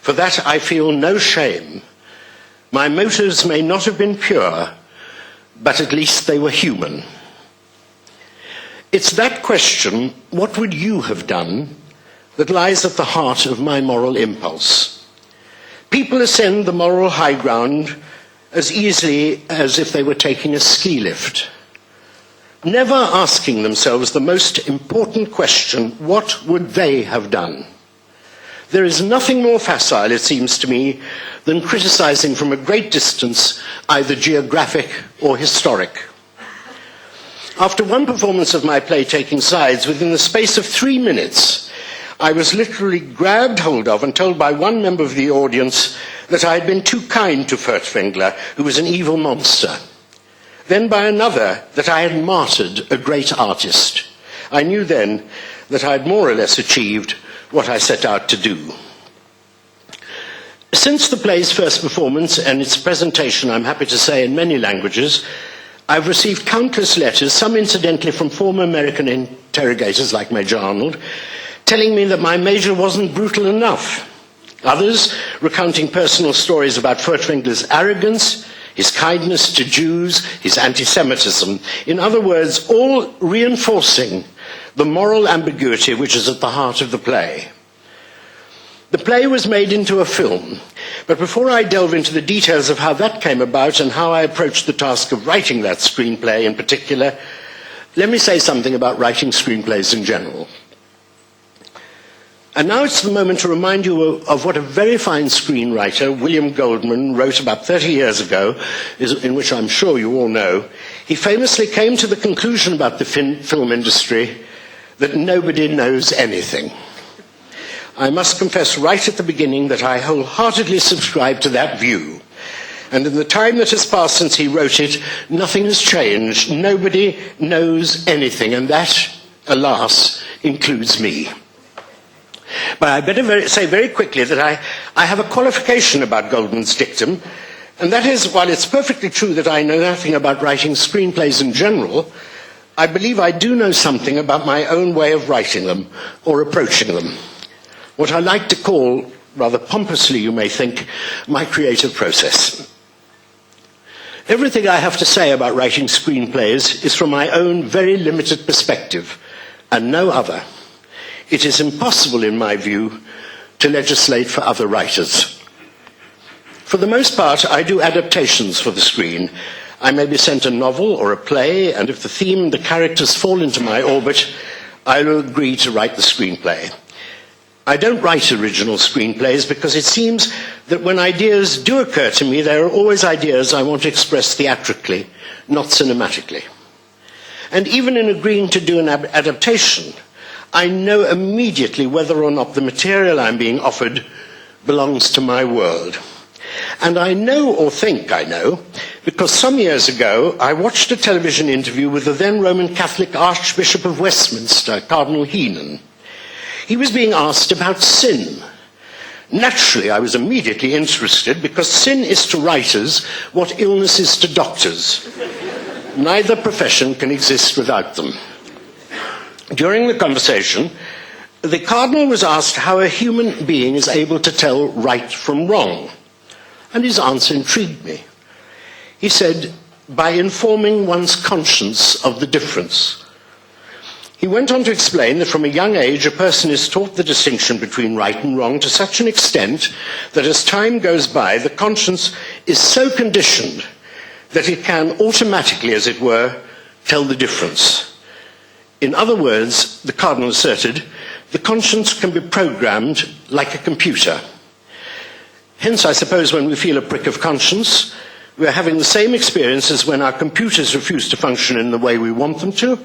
[SPEAKER 4] For that I feel no shame. My motives may not have been pure, but at least they were human. It's that question, what would you have done, that lies at the heart of my moral impulse. People ascend the moral high ground as easily as if they were taking a ski lift, never asking themselves the most important question, what would they have done? There is nothing more facile, it seems to me, than criticizing from a great distance, either geographic or historic. After one performance of my play, Taking Sides, within the space of 3 minutes, I was literally grabbed hold of and told by one member of the audience that I had been too kind to Furtwängler, who was an evil monster. Then by another that I had martyred a great artist. I knew then that I had more or less achieved what I set out to do. Since the play's first performance and its presentation, I'm happy to say, in many languages, I've received countless letters, some incidentally from former American interrogators like Major Arnold, telling me that my major wasn't brutal enough. Others recounting personal stories about Furtwängler's arrogance, his kindness to Jews, his anti-Semitism. In other words, all reinforcing the moral ambiguity which is at the heart of the play. The play was made into a film, but before I delve into the details of how that came about and how I approached the task of writing that screenplay in particular, let me say something about writing screenplays in general. And now it's the moment to remind you of what a very fine screenwriter, William Goldman, wrote about 30 years ago, in which I'm sure you all know. He famously came to the conclusion about the film industry that nobody knows anything. I must confess right at the beginning that I wholeheartedly subscribe to that view. And in the time that has passed since he wrote it, nothing has changed. Nobody knows anything, and that, alas, includes me. But I better say very quickly that I have a qualification about Goldman's dictum, and that is, while it's perfectly true that I know nothing about writing screenplays in general, I believe I do know something about my own way of writing them, or approaching them. What I like to call, rather pompously you may think, my creative process. Everything I have to say about writing screenplays is from my own very limited perspective, and no other. It is impossible, in my view, to legislate for other writers. For the most part, I do adaptations for the screen. I may be sent a novel or a play, and if the theme and the characters fall into my orbit, I will agree to write the screenplay. I don't write original screenplays because it seems that when ideas do occur to me, there are always ideas I want to express theatrically, not cinematically. And even in agreeing to do an adaptation, I know immediately whether or not the material I'm being offered belongs to my world. And I know, or think I know, because some years ago I watched a television interview with the then Roman Catholic Archbishop of Westminster, Cardinal Heenan. He was being asked about sin. Naturally, I was immediately interested because sin is to writers what illness is to doctors. Neither profession can exist without them. During the conversation, the Cardinal was asked how a human being is able to tell right from wrong, and his answer intrigued me. He said, by informing one's conscience of the difference. He went on to explain that from a young age a person is taught the distinction between right and wrong to such an extent that as time goes by the conscience is so conditioned that it can automatically, as it were, tell the difference. In other words, the Cardinal asserted, the conscience can be programmed like a computer. Hence, I suppose when we feel a prick of conscience, we are having the same experience as when our computers refuse to function in the way we want them to,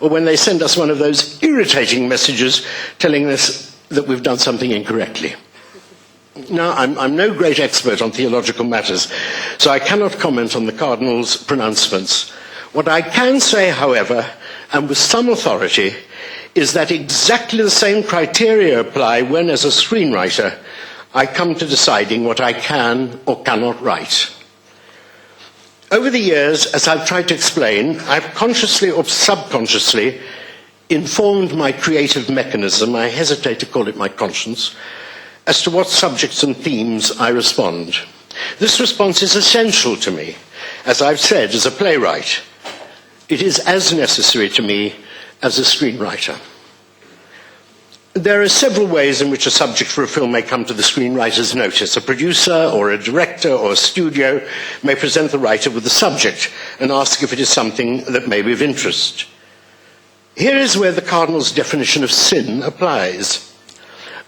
[SPEAKER 4] or when they send us one of those irritating messages telling us that we've done something incorrectly. Now, I'm no great expert on theological matters, so I cannot comment on the Cardinal's pronouncements. What I can say, however, and with some authority, is that exactly the same criteria apply when, as a screenwriter, I come to deciding what I can or cannot write. Over the years, as I've tried to explain, I've consciously or subconsciously informed my creative mechanism, I hesitate to call it my conscience, as to what subjects and themes I respond. This response is essential to me, as I've said, as a playwright. It is as necessary to me as a screenwriter. There are several ways in which a subject for a film may come to the screenwriter's notice. A producer or a director or a studio may present the writer with the subject and ask if it is something that may be of interest. Here is where the Cardinal's definition of sin applies.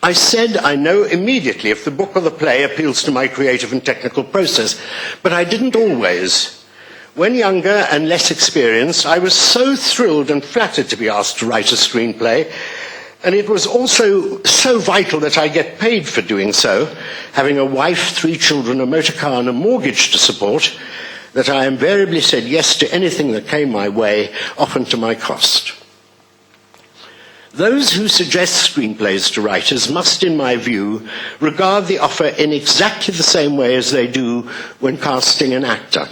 [SPEAKER 4] I said I know immediately if the book or the play appeals to my creative and technical process, but I didn't always. When younger and less experienced, I was so thrilled and flattered to be asked to write a screenplay, and it was also so vital that I get paid for doing so, having a wife, 3 children, a motor car and a mortgage to support, that I invariably said yes to anything that came my way, often to my cost. Those who suggest screenplays to writers must, in my view, regard the offer in exactly the same way as they do when casting an actor.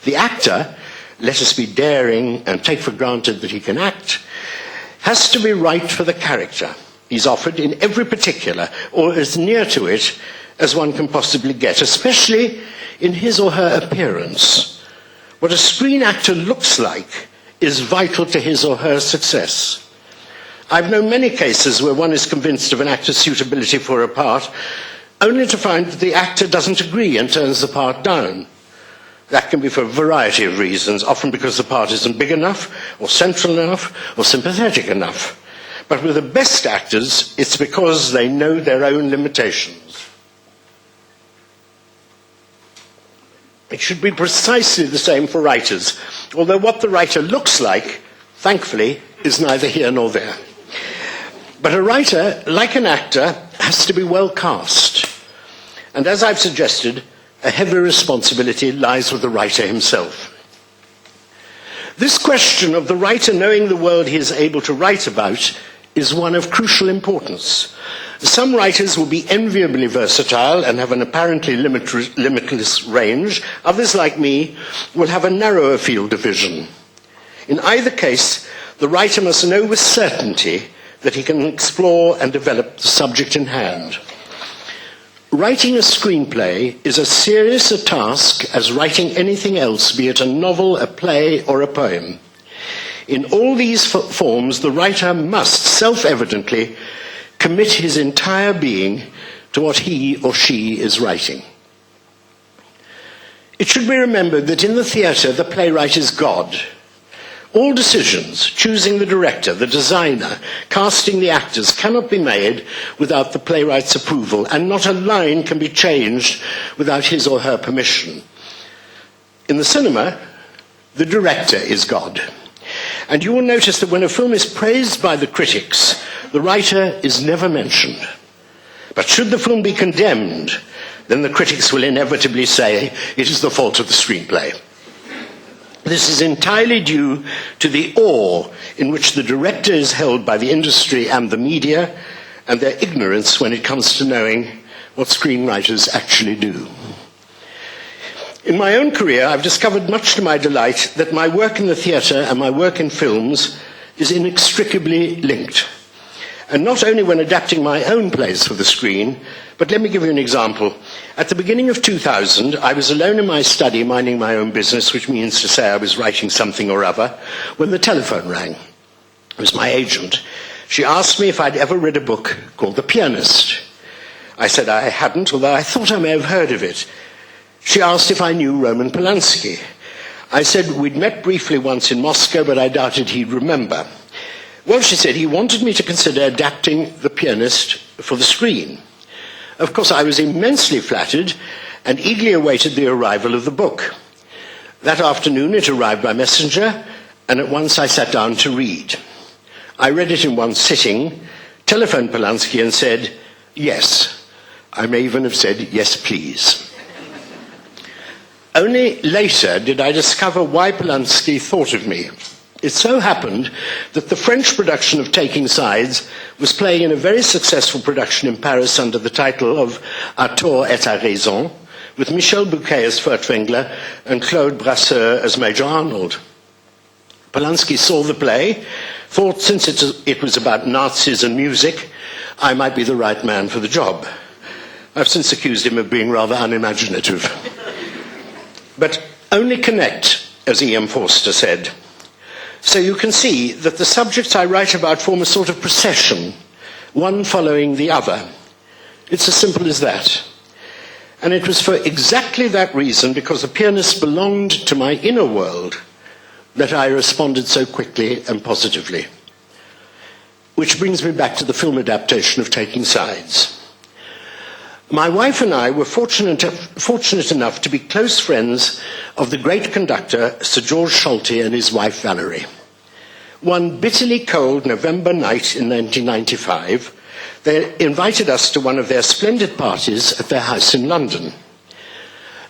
[SPEAKER 4] The actor, let us be daring and take for granted that he can act, has to be right for the character he's offered in every particular, or as near to it as one can possibly get, especially in his or her appearance. What a screen actor looks like is vital to his or her success. I've known many cases where one is convinced of an actor's suitability for a part, only to find that the actor doesn't agree and turns the part down. That can be for a variety of reasons, often because the part isn't big enough, or central enough, or sympathetic enough. But with the best actors, it's because they know their own limitations. It should be precisely the same for writers, although what the writer looks like, thankfully, is neither here nor there. But a writer, like an actor, has to be well cast. And as I've suggested, a heavy responsibility lies with the writer himself. This question of the writer knowing the world he is able to write about is one of crucial importance. Some writers will be enviably versatile and have an apparently limitless range. Others, like me, will have a narrower field of vision. In either case, the writer must know with certainty that he can explore and develop the subject in hand. Writing a screenplay is as serious a task as writing anything else, be it a novel, a play, or a poem. In all these forms, the writer must self-evidently commit his entire being to what he or she is writing. It should be remembered that in the theatre, the playwright is God. All decisions, choosing the director, the designer, casting the actors, cannot be made without the playwright's approval, and not a line can be changed without his or her permission. In the cinema, the director is God. And you will notice that when a film is praised by the critics, the writer is never mentioned. But should the film be condemned, then the critics will inevitably say it is the fault of the screenplay. This is entirely due to the awe in which the director is held by the industry and the media, and their ignorance when it comes to knowing what screenwriters actually do. In my own career, I've discovered, much to my delight, that my work in the theatre and my work in films is inextricably linked. And not only when adapting my own plays for the screen, but let me give you an example. At the beginning of 2000, I was alone in my study minding my own business, which means to say I was writing something or other, when the telephone rang. It was my agent. She asked me if I'd ever read a book called The Pianist. I said I hadn't, although I thought I may have heard of it. She asked if I knew Roman Polanski. I said we'd met briefly once in Moscow, but I doubted he'd remember. Well, she said he wanted me to consider adapting The Pianist for the screen. Of course, I was immensely flattered and eagerly awaited the arrival of the book. That afternoon it arrived by messenger, and at once I sat down to read. I read it in one sitting, telephoned Polanski and said, yes. I may even have said, yes, please. Only later did I discover why Polanski thought of me. It so happened that the French production of Taking Sides was playing in a very successful production in Paris under the title of À tort et à raison, with Michel Bouquet as Furtwängler and Claude Brasseur as Major Arnold. Polanski saw the play, thought since it was about Nazis and music, I might be the right man for the job. I've since accused him of being rather unimaginative. But only connect, as E.M. Forster said. So you can see that the subjects I write about form a sort of procession, one following the other. It's as simple as that. And it was for exactly that reason, because The Pianist belonged to my inner world, that I responded so quickly and positively. Which brings me back to the film adaptation of Taking Sides. My wife and I were fortunate enough to be close friends of the great conductor Sir George Solti and his wife Valerie. One bitterly cold November night in 1995, they invited us to one of their splendid parties at their house in London.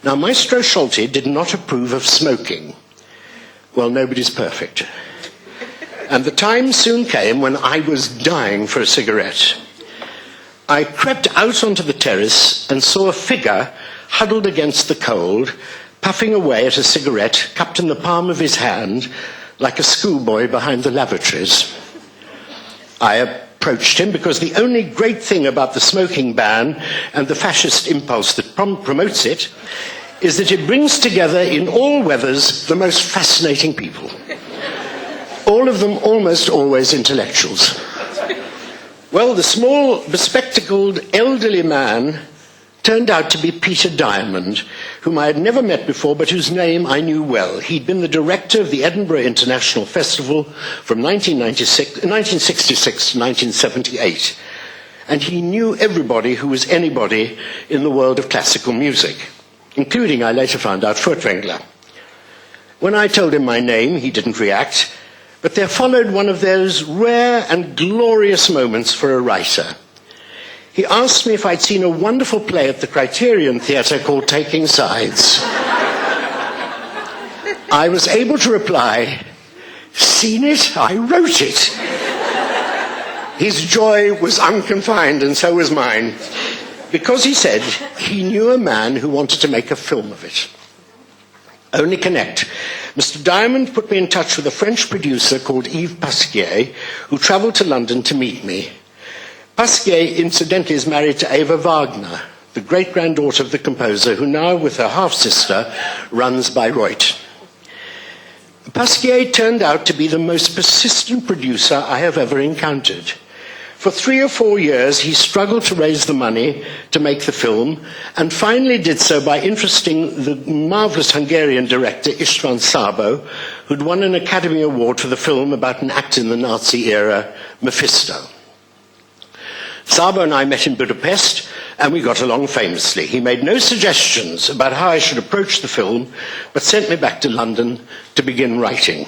[SPEAKER 4] Now, Maestro Solti did not approve of smoking. Well, nobody's perfect. And the time soon came when I was dying for a cigarette. I crept out onto the terrace and saw a figure huddled against the cold, puffing away at a cigarette cupped in the palm of his hand like a schoolboy behind the lavatories. I approached him because the only great thing about the smoking ban and the fascist impulse that promotes it is that it brings together in all weathers the most fascinating people. All of them almost always intellectuals. Well, the small, bespectacled, elderly man turned out to be Peter Diamond, whom I had never met before, but whose name I knew well. He'd been the director of the Edinburgh International Festival from 1966 to 1978, and he knew everybody who was anybody in the world of classical music, including, I later found out, Furtwängler. When I told him my name, he didn't react, but there followed one of those rare and glorious moments for a writer. He asked me if I'd seen a wonderful play at the Criterion Theatre called Taking Sides. I was able to reply, "Seen it? I wrote it." His joy was unconfined, and so was mine, because he said he knew a man who wanted to make a film of it. Only connect. Mr. Diamond put me in touch with a French producer called Yves Pasquier, who travelled to London to meet me. Pasquier, incidentally, is married to Eva Wagner, the great-granddaughter of the composer, who now, with her half-sister, runs Bayreuth. Pasquier turned out to be the most persistent producer I have ever encountered. For 3 or 4 years, he struggled to raise the money to make the film, and finally did so by interesting the marvelous Hungarian director István Szabó, who'd won an Academy Award for the film about an act in the Nazi era, Mephisto. Szabó and I met in Budapest, and we got along famously. He made no suggestions about how I should approach the film, but sent me back to London to begin writing.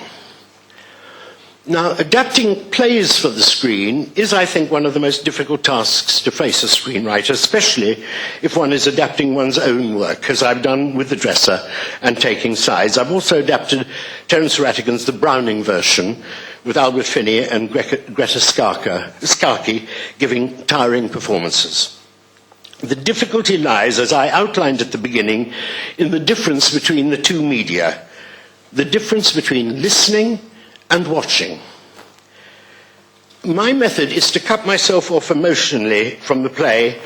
[SPEAKER 4] Now, adapting plays for the screen is, I think, one of the most difficult tasks to face a screenwriter, especially if one is adapting one's own work, as I've done with The Dresser and Taking Sides. I've also adapted Terence Rattigan's The Browning version, with Albert Finney and Greta Skarkey giving towering performances. The difficulty lies, as I outlined at the beginning, in the difference between the two media, the difference between listening and watching. My method is to cut myself off emotionally from the play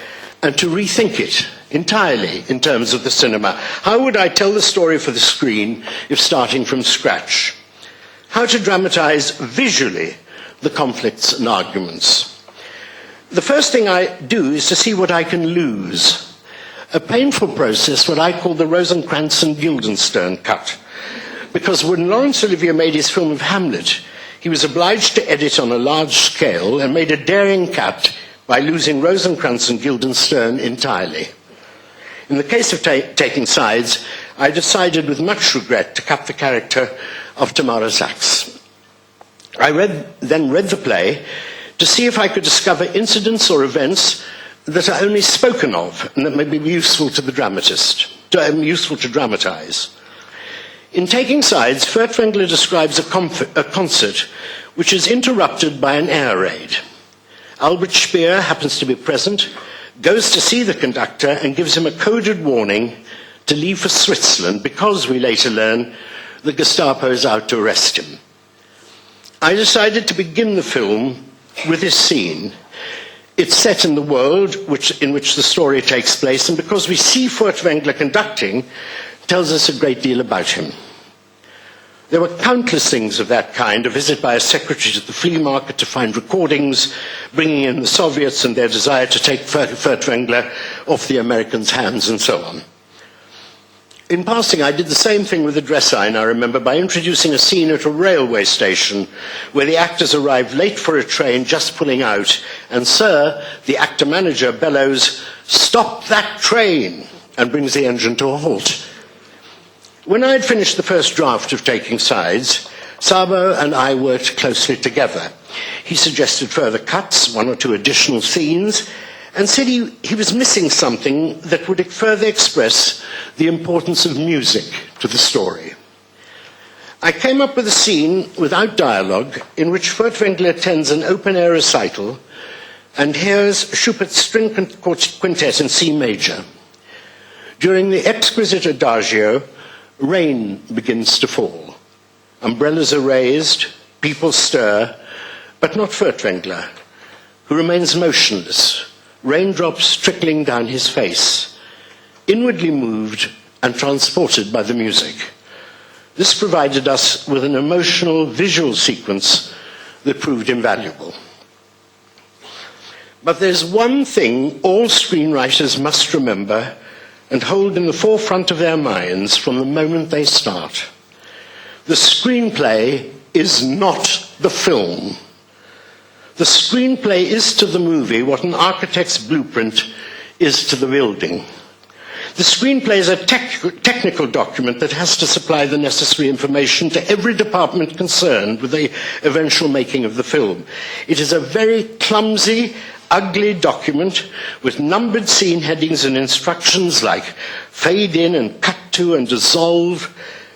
[SPEAKER 4] and to rethink it entirely in terms of the cinema. How would I tell the story for the screen if starting from scratch? How to dramatize visually the conflicts and arguments. The first thing I do is to see what I can lose. A painful process, what I call the Rosencrantz and Guildenstern cut. Because when Laurence Olivier made his film of Hamlet, he was obliged to edit on a large scale and made a daring cut by losing Rosencrantz and Guildenstern entirely. In the case of Taking Sides, I decided with much regret to cut the character of Tamara Sachs. I then read the play to see if I could discover incidents or events that are only spoken of and that may be useful to the dramatist, useful to dramatize. In Taking Sides, Furtwängler describes a concert which is interrupted by an air raid. Albert Speer happens to be present, goes to see the conductor and gives him a coded warning to leave for Switzerland because, we later learn, the Gestapo is out to arrest him. I decided to begin the film with this scene. It's set in the world in which the story takes place, and because we see Furtwängler conducting, tells us a great deal about him. There were countless things of that kind, a visit by a secretary to the flea market to find recordings, bringing in the Soviets and their desire to take Furtwängler off the Americans' hands, and so on. In passing, I did the same thing with the Dressine, I remember, by introducing a scene at a railway station where the actors arrive late for a train just pulling out, and Sir, the actor-manager, bellows, "Stop that train!" and brings the engine to a halt. When I had finished the first draft of Taking Sides, Sabo and I worked closely together. He suggested further cuts, one or two additional scenes, and said he was missing something that would further express the importance of music to the story. I came up with a scene without dialogue in which Furtwängler attends an open-air recital and hears Schubert's string quintet in C major. During the exquisite adagio, rain begins to fall. Umbrellas are raised, people stir, but not Furtwängler, who remains motionless, raindrops trickling down his face, inwardly moved and transported by the music. This provided us with an emotional visual sequence that proved invaluable. But there's one thing all screenwriters must remember and hold in the forefront of their minds from the moment they start. The screenplay is not the film. The screenplay is to the movie what an architect's blueprint is to the building. The screenplay is a technical document that has to supply the necessary information to every department concerned with the eventual making of the film. It is a very clumsy, ugly document with numbered scene headings and instructions like fade in and cut to and dissolve,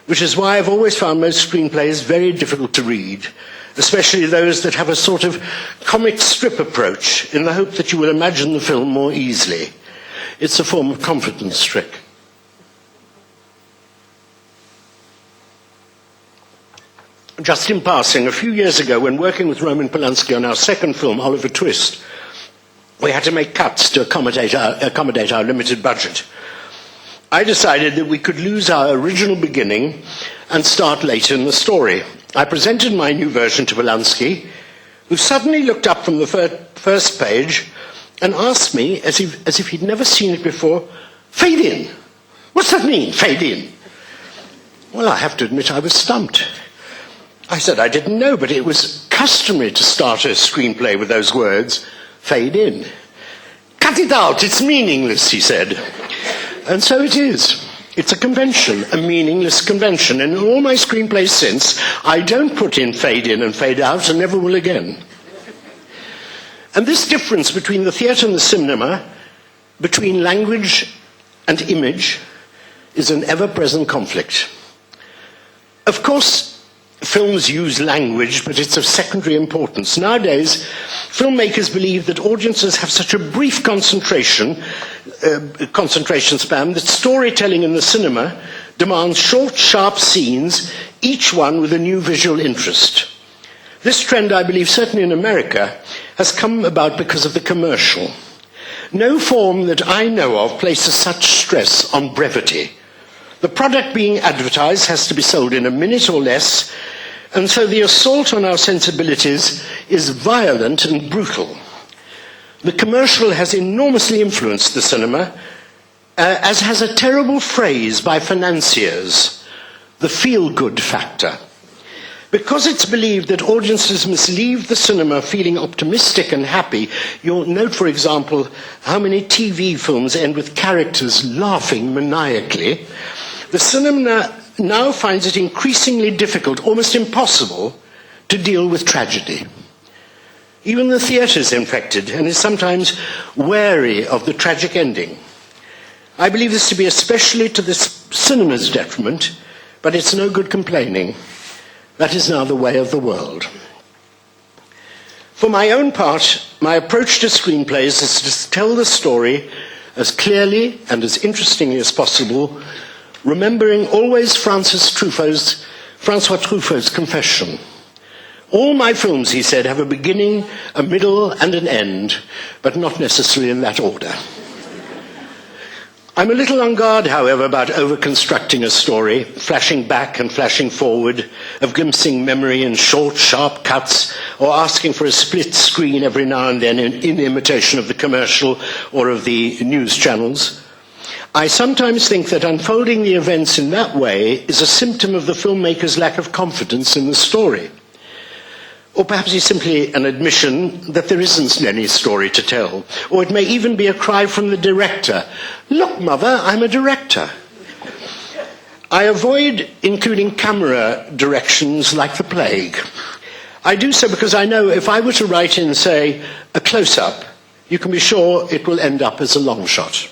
[SPEAKER 4] which is why I've always found most screenplays very difficult to read, especially those that have a sort of comic strip approach in the hope that you will imagine the film more easily. It's a form of confidence trick. Just in passing, a few years ago, when working with Roman Polanski on our second film, Oliver Twist, we had to make cuts to accommodate our limited budget. I decided that we could lose our original beginning and start later in the story. I presented my new version to Polanski, who suddenly looked up from the first page and asked me, as if he'd never seen it before, "Fade in. What's that mean, fade in?" Well, I have to admit I was stumped. I said I didn't know, but it was customary to start a screenplay with those words, fade in. "Cut it out, it's meaningless," he said. And so it is. It's a convention, a meaningless convention. And in all my screenplays since, I don't put in fade in and fade out and never will again. And this difference between the theatre and the cinema, between language and image, is an ever-present conflict. Of course, films use language, but it's of secondary importance. Nowadays, filmmakers believe that audiences have such a brief concentration span that storytelling in the cinema demands short, sharp scenes, each one with a new visual interest. This trend, I believe, certainly in America, has come about because of the commercial. No form that I know of places such stress on brevity. The product being advertised has to be sold in a minute or less, and so the assault on our sensibilities is violent and brutal. The commercial has enormously influenced the cinema, as has a terrible phrase by financiers, the feel-good factor. Because it's believed that audiences must leave the cinema feeling optimistic and happy, you'll note, for example, how many TV films end with characters laughing maniacally. The cinema now finds it increasingly difficult, almost impossible, to deal with tragedy. Even the theatre is infected and is sometimes wary of the tragic ending. I believe this to be especially to the cinema's detriment, but it's no good complaining. That is now the way of the world. For my own part, my approach to screenplays is to tell the story as clearly and as interestingly as possible, remembering always Francois Truffaut's confession. All my films, he said, have a beginning, a middle, and an end, but not necessarily in that order. I'm a little on guard, however, about over-constructing a story, flashing back and flashing forward, of glimpsing memory in short, sharp cuts, or asking for a split screen every now and then in imitation of the commercial or of the news channels. I sometimes think that unfolding the events in that way is a symptom of the filmmaker's lack of confidence in the story. Or perhaps it's simply an admission that there isn't any story to tell. Or it may even be a cry from the director, "Look, mother, I'm a director." I avoid including camera directions like the plague. I do so because I know if I were to write in, say, a close-up, you can be sure it will end up as a long shot.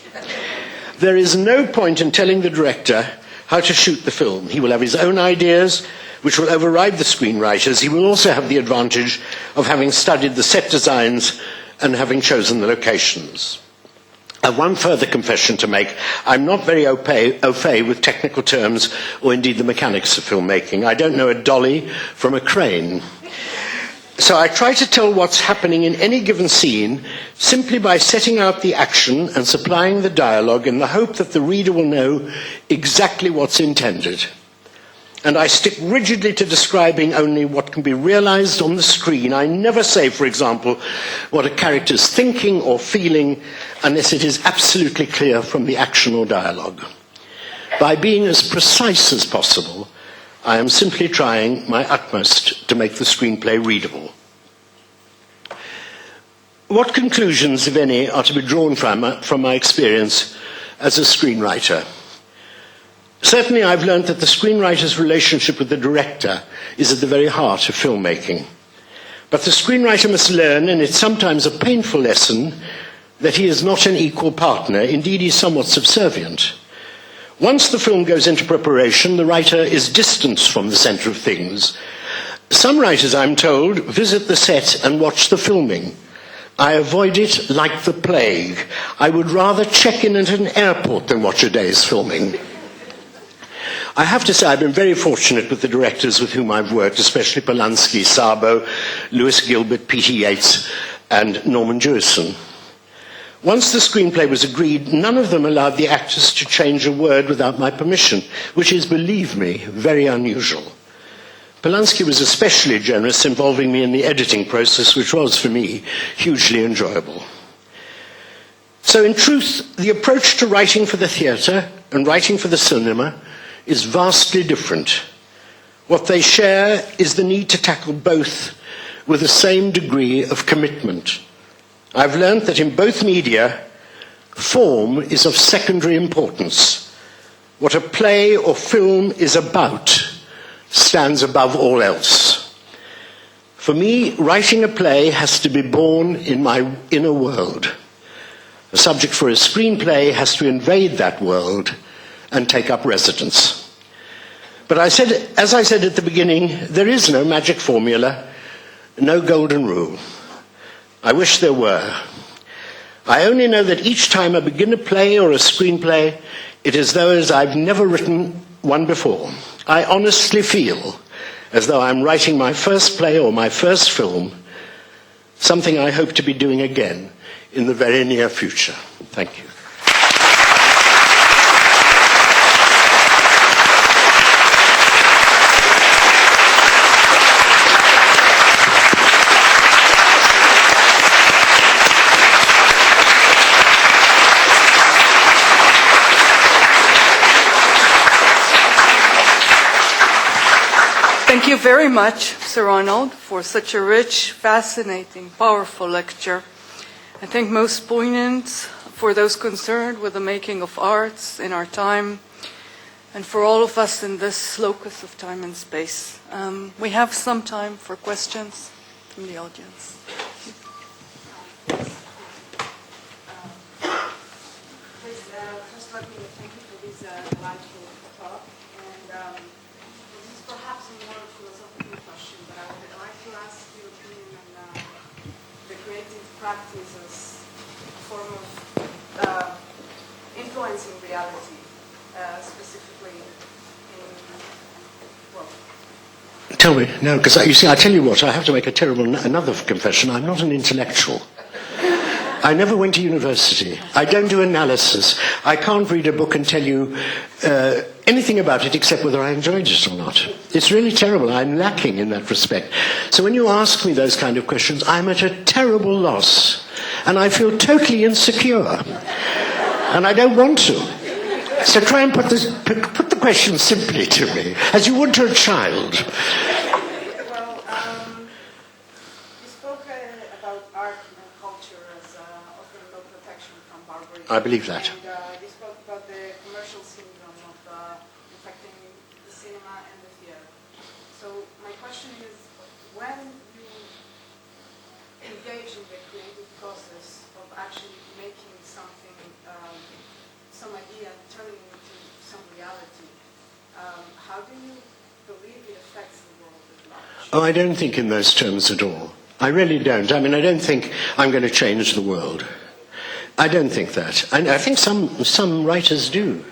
[SPEAKER 4] There is no point in telling the director how to shoot the film. He will have his own ideas, which will override the screenwriters. He will also have the advantage of having studied the set designs and having chosen the locations. I have one further confession to make. I'm not very au fait with technical terms or indeed the mechanics of filmmaking. I don't know a dolly from a crane. So I try to tell what's happening in any given scene simply by setting out the action and supplying the dialogue in the hope that the reader will know exactly what's intended. And I stick rigidly to describing only what can be realized on the screen. I never say, for example, what a character's thinking or feeling unless it is absolutely clear from the action or dialogue. By being as precise as possible, I am simply trying my utmost to make the screenplay readable. What conclusions, if any, are to be drawn from my experience as a screenwriter? Certainly, I've learned that the screenwriter's relationship with the director is at the very heart of filmmaking. But the screenwriter must learn, and it's sometimes a painful lesson, that he is not an equal partner. Indeed, he's somewhat subservient. Once the film goes into preparation, the writer is distanced from the center of things. Some writers, I'm told, visit the set and watch the filming. I avoid it like the plague. I would rather check in at an airport than watch a day's filming. I have to say I've been very fortunate with the directors with whom I've worked, especially Polanski, Sabo, Lewis Gilbert, Peter Yates, and Norman Jewison. Once the screenplay was agreed, none of them allowed the actors to change a word without my permission, which is, believe me, very unusual. Polanski was especially generous, involving me in the editing process, which was, for me, hugely enjoyable. So in truth, the approach to writing for the theatre and writing for the cinema is vastly different. What they share is the need to tackle both with the same degree of commitment. I've learned that in both media, form is of secondary importance. What a play or film is about stands above all else. For me, writing a play has to be born in my inner world. The subject for a screenplay has to invade that world and take up residence. But as I said at the beginning, there is no magic formula, no golden rule. I wish there were. I only know that each time I begin a play or a screenplay, it is though as I've never written one before. I honestly feel as though I'm writing my first play or my first film, something I hope to be doing again in the very near future. Thank you.
[SPEAKER 1] Thank you very much, Sir Ronald, for such a rich, fascinating, powerful lecture. I think most poignant for those concerned with the making of arts in our time, and for all of us in this locus of time and space. We have some time for questions from the audience.
[SPEAKER 2] First, let me thank you for this delightful talk. And this is perhaps a more philosophical question, but I would like to ask your opinion on the creative practice as a form of influencing reality, specifically in, well...
[SPEAKER 4] Tell me, no, because you see, I tell you what, I have to make another confession. I'm not an intellectual. I never went to university. I don't do analysis. I can't read a book and tell you anything about it except whether I enjoyed it or not. It's really terrible. I'm lacking in that respect. So when you ask me those kind of questions, I'm at a terrible loss. And I feel totally insecure. And I don't want to. So try and put the question simply to me, as you would to a child. I believe that.
[SPEAKER 2] And you spoke about the commercial syndrome of infecting the cinema and the theater. So my question is, when you engage in the creative process of actually making something, some idea, turning it into some reality, how do you believe it affects the world at large?
[SPEAKER 4] Oh, I don't think in those terms at all. I really don't. I mean, I don't think I'm going to change the world. I don't think that. I think some writers do.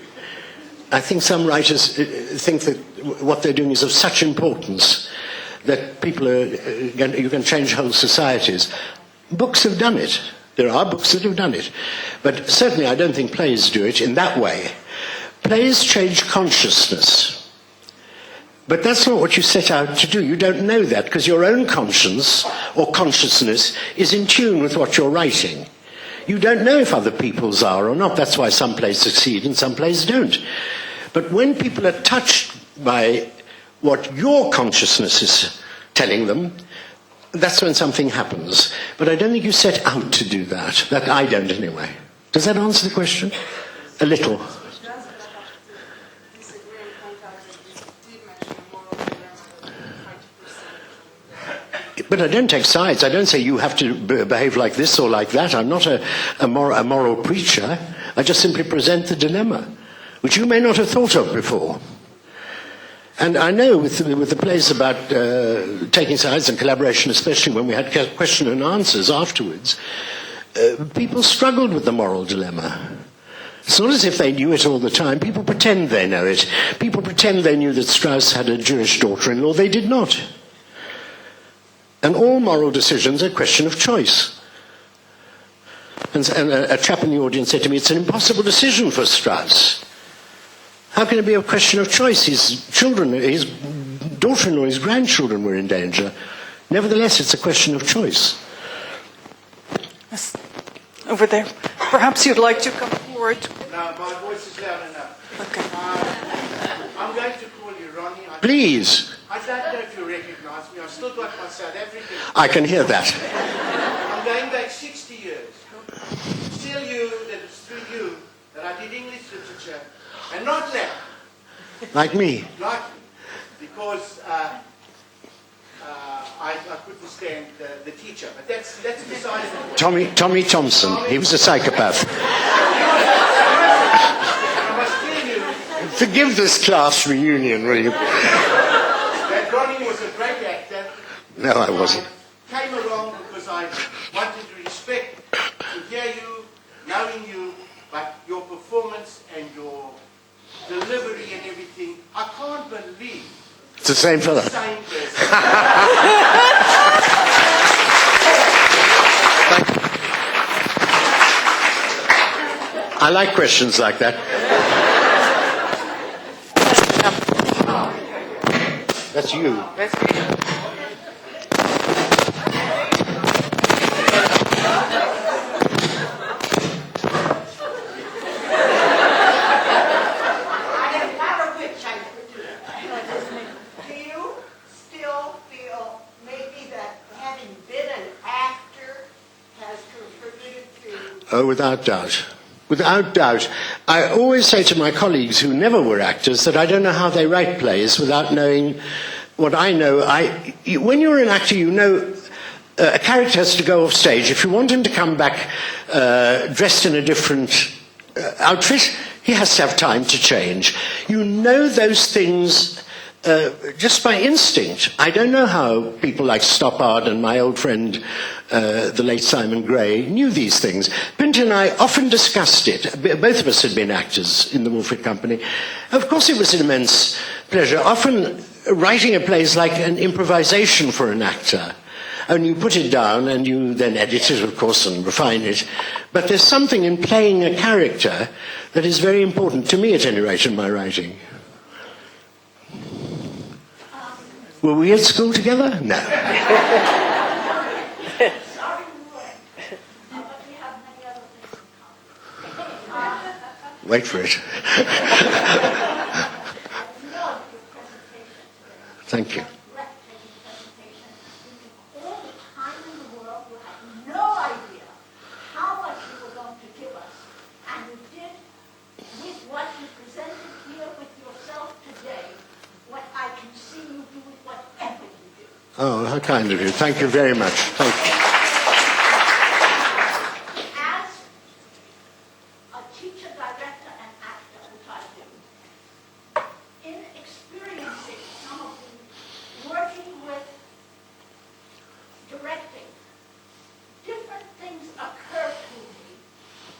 [SPEAKER 4] I think some writers think that what they're doing is of such importance that people you can change whole societies. Books have done it. There are books that have done it. But certainly I don't think plays do it in that way. Plays change consciousness. But that's not what you set out to do. You don't know that because your own conscience or consciousness is in tune with what you're writing. You don't know if other people's are or not. That's why some plays succeed and some plays don't. But when people are touched by what your consciousness is telling them, that's when something happens. But I don't think you set out to do that. That I don't anyway. Does that answer the question? A little. But I don't take sides. I don't say you have to behave like this or like that. I'm not a moral preacher. I just simply present the dilemma, which you may not have thought of before. And I know with the plays about taking sides and collaboration, especially when we had question and answers afterwards, people struggled with the moral dilemma. It's not as if they knew it all the time. People pretend they know it. People pretend they knew that Strauss had a Jewish daughter-in-law. They did not. And all moral decisions are a question of choice. And a chap in the audience said to me, it's an impossible decision for Strauss. How can it be a question of choice? His children, his daughter-in-law, his grandchildren were in danger. Nevertheless, it's a question of choice.
[SPEAKER 1] Yes. Over there. Perhaps you'd like to come forward.
[SPEAKER 5] No, my voice is loud enough.
[SPEAKER 1] Okay.
[SPEAKER 5] I'm going to call you Ronnie.
[SPEAKER 4] Please.
[SPEAKER 5] I don't know if you recognize me. I've still got my South African.
[SPEAKER 4] I can hear that.
[SPEAKER 5] I'm going back 60 years. Still you, that it's through you that I did English literature. And not that.
[SPEAKER 4] Like me.
[SPEAKER 5] Like me. Because I couldn't stand the teacher. But that's beside the point.
[SPEAKER 4] Tommy Thompson. He was a psychopath.
[SPEAKER 5] I must tell you
[SPEAKER 4] Forgive this class reunion, will you?
[SPEAKER 5] That Ronnie was a great actor.
[SPEAKER 4] No, I wasn't.
[SPEAKER 5] I came along because I wanted to respect, to hear you, knowing you, but your performance and your delivery and everything, I can't believe
[SPEAKER 4] It's the same fella.
[SPEAKER 5] the same person.
[SPEAKER 4] I like questions like that. That's you.
[SPEAKER 6] Do you still feel maybe that having been an actor has contributed to...
[SPEAKER 4] Oh, without doubt. Without doubt. I always say to my colleagues who never were actors that I don't know how they write plays without knowing what I know. When you're an actor, you know a character has to go off stage. If you want him to come back dressed in a different outfit, he has to have time to change. You know those things just by instinct. I don't know how people like Stoppard and my old friend, the late Simon Gray, knew these things. Pinter and I often discussed it. Both of us had been actors in the Wolford Company. Of course, it was an immense pleasure. Often, writing a play is like an improvisation for an actor. And you put it down and you then edit it, of course, and refine it. But there's something in playing a character that is very important, to me at any rate, in my writing. Were we at school together? No.
[SPEAKER 6] Sorry, but we have many other things in common.
[SPEAKER 4] Wait for it. Thank you.
[SPEAKER 6] Breathtaking presentation. All the time in the world, you had no idea how much you were going to give us. And you did, with what you presented here with yourself today, what I can see you do with whatever you do.
[SPEAKER 4] Oh, how kind of you. Thank you very much. Thank you.
[SPEAKER 6] As a teacher, director, and actor, which I do, in experiencing some of the working with directing, different things occur to me,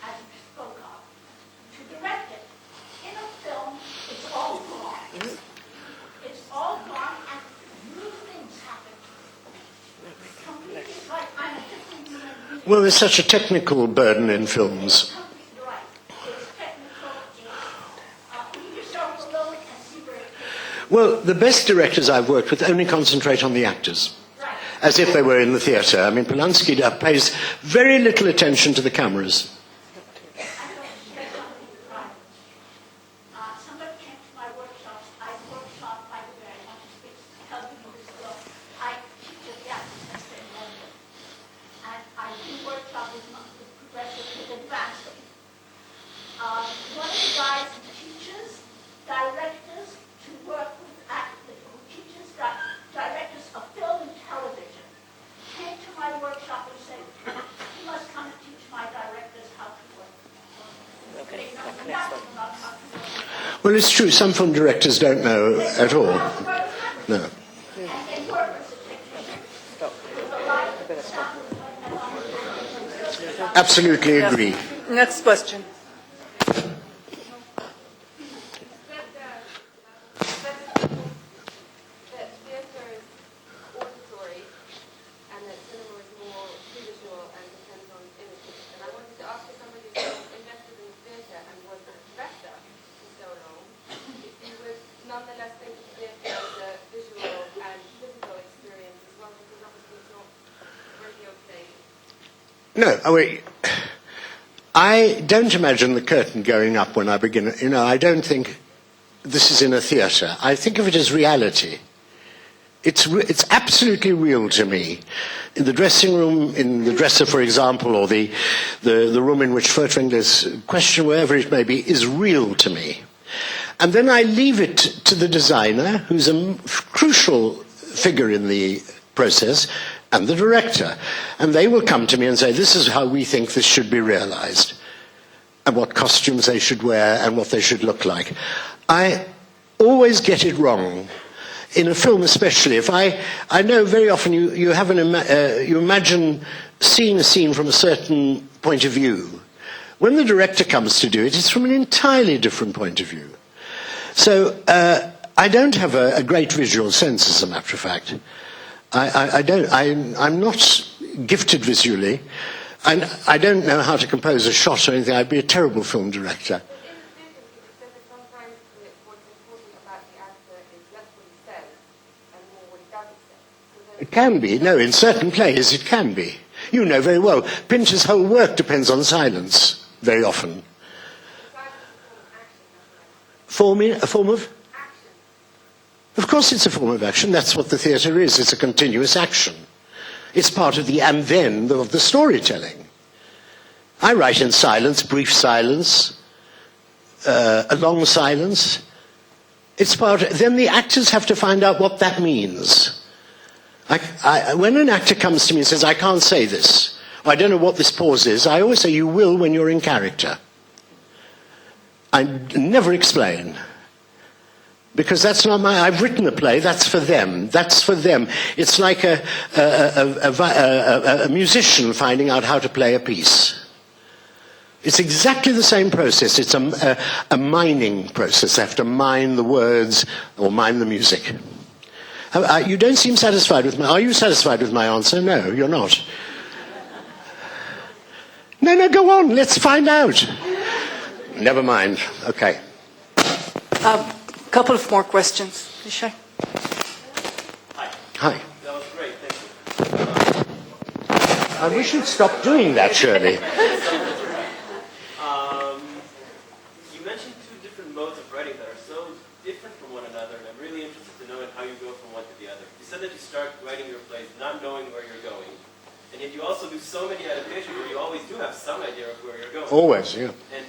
[SPEAKER 6] as you spoke of. To direct it, in a film, it's all gone. It's all gone, and new things happen. Completely, it's like I'm a different human being.
[SPEAKER 4] Well, there's such a technical burden in films.
[SPEAKER 6] Completely right. It's technical, it's, you yourself alone and see very clearly.
[SPEAKER 4] Well, the best directors I've worked with only concentrate on the actors,
[SPEAKER 6] Right.
[SPEAKER 4] as if they were in the theatre. I mean, Polanski pays very little attention to the cameras.
[SPEAKER 6] Somebody came to my workshops. I workshop, by the way, I want to speak, tell you this girl. I teach at the Actors Center in London. And I do workshop with progressive with advancing. One of the guys who teaches directors to work with actors, who teaches directors of film and television, came to my workshop and said, you must come and teach my directors how to work. They know nothing about how to work.
[SPEAKER 4] Well, it's true, some film directors don't know at all. No.
[SPEAKER 6] And they work as a technician. With a light, sound, and
[SPEAKER 4] Absolutely agree.
[SPEAKER 1] Next question.
[SPEAKER 7] That theatre is auditory and that cinema is more visual and depends on images. And I wanted to ask you, somebody who's invested in theatre and was a director for so long, if you would nonetheless think of theatre as a visual and physical experience as well, because obviously it's not radio play.
[SPEAKER 4] No, I don't imagine the curtain going up when I begin. You know, I don't think this is in a theatre. I think of it as reality. It's absolutely real to me. In the dressing room, in the dresser, for example, or the room in which Furtwängler's question, wherever it may be, is real to me. And then I leave it to the designer, who's a crucial figure in the process, and the director. And they will come to me and say, this is how we think this should be realized, and what costumes they should wear, and what they should look like. I always get it wrong. In a film especially, if I know very often you have you imagine seeing a scene from a certain point of view. When the director comes to do it, it's from an entirely different point of view. So I don't have a great visual sense, as a matter of fact. I'm not gifted visually, and I don't know how to compose a shot or anything. I'd be a terrible film director. It can be. No, in certain plays it can be. You know very well. Pinter's whole work depends on silence, very often. A form of? Of course it's a form of action. That's what the theatre is. It's a continuous action. It's part of the and then of the storytelling. I write in silence, brief silence, a long silence. It's then the actors have to find out what that means. When an actor comes to me and says, I can't say this, or I don't know what this pause is, I always say, you will when you're in character. I never explain. Because that's not I've written a play, that's for them. That's for them. It's like a musician finding out how to play a piece. It's exactly the same process. It's a mining process. They have to mine the words or mine the music. You don't seem satisfied with are you satisfied with my answer? No, you're not. No, go on. Let's find out. Never mind. Okay.
[SPEAKER 1] Couple of more questions. Ishay?
[SPEAKER 4] Hi.
[SPEAKER 8] That was great. Thank you.
[SPEAKER 4] I wish you'd stop doing that, Shirley.
[SPEAKER 8] You mentioned two different modes of writing that are so different from one another, and I'm really interested to know how you go from one to the other. You said that you start writing your plays not knowing where you're going, and yet you also do so many adaptations where you always do have some idea of where you're going.
[SPEAKER 4] Always, yeah.
[SPEAKER 8] And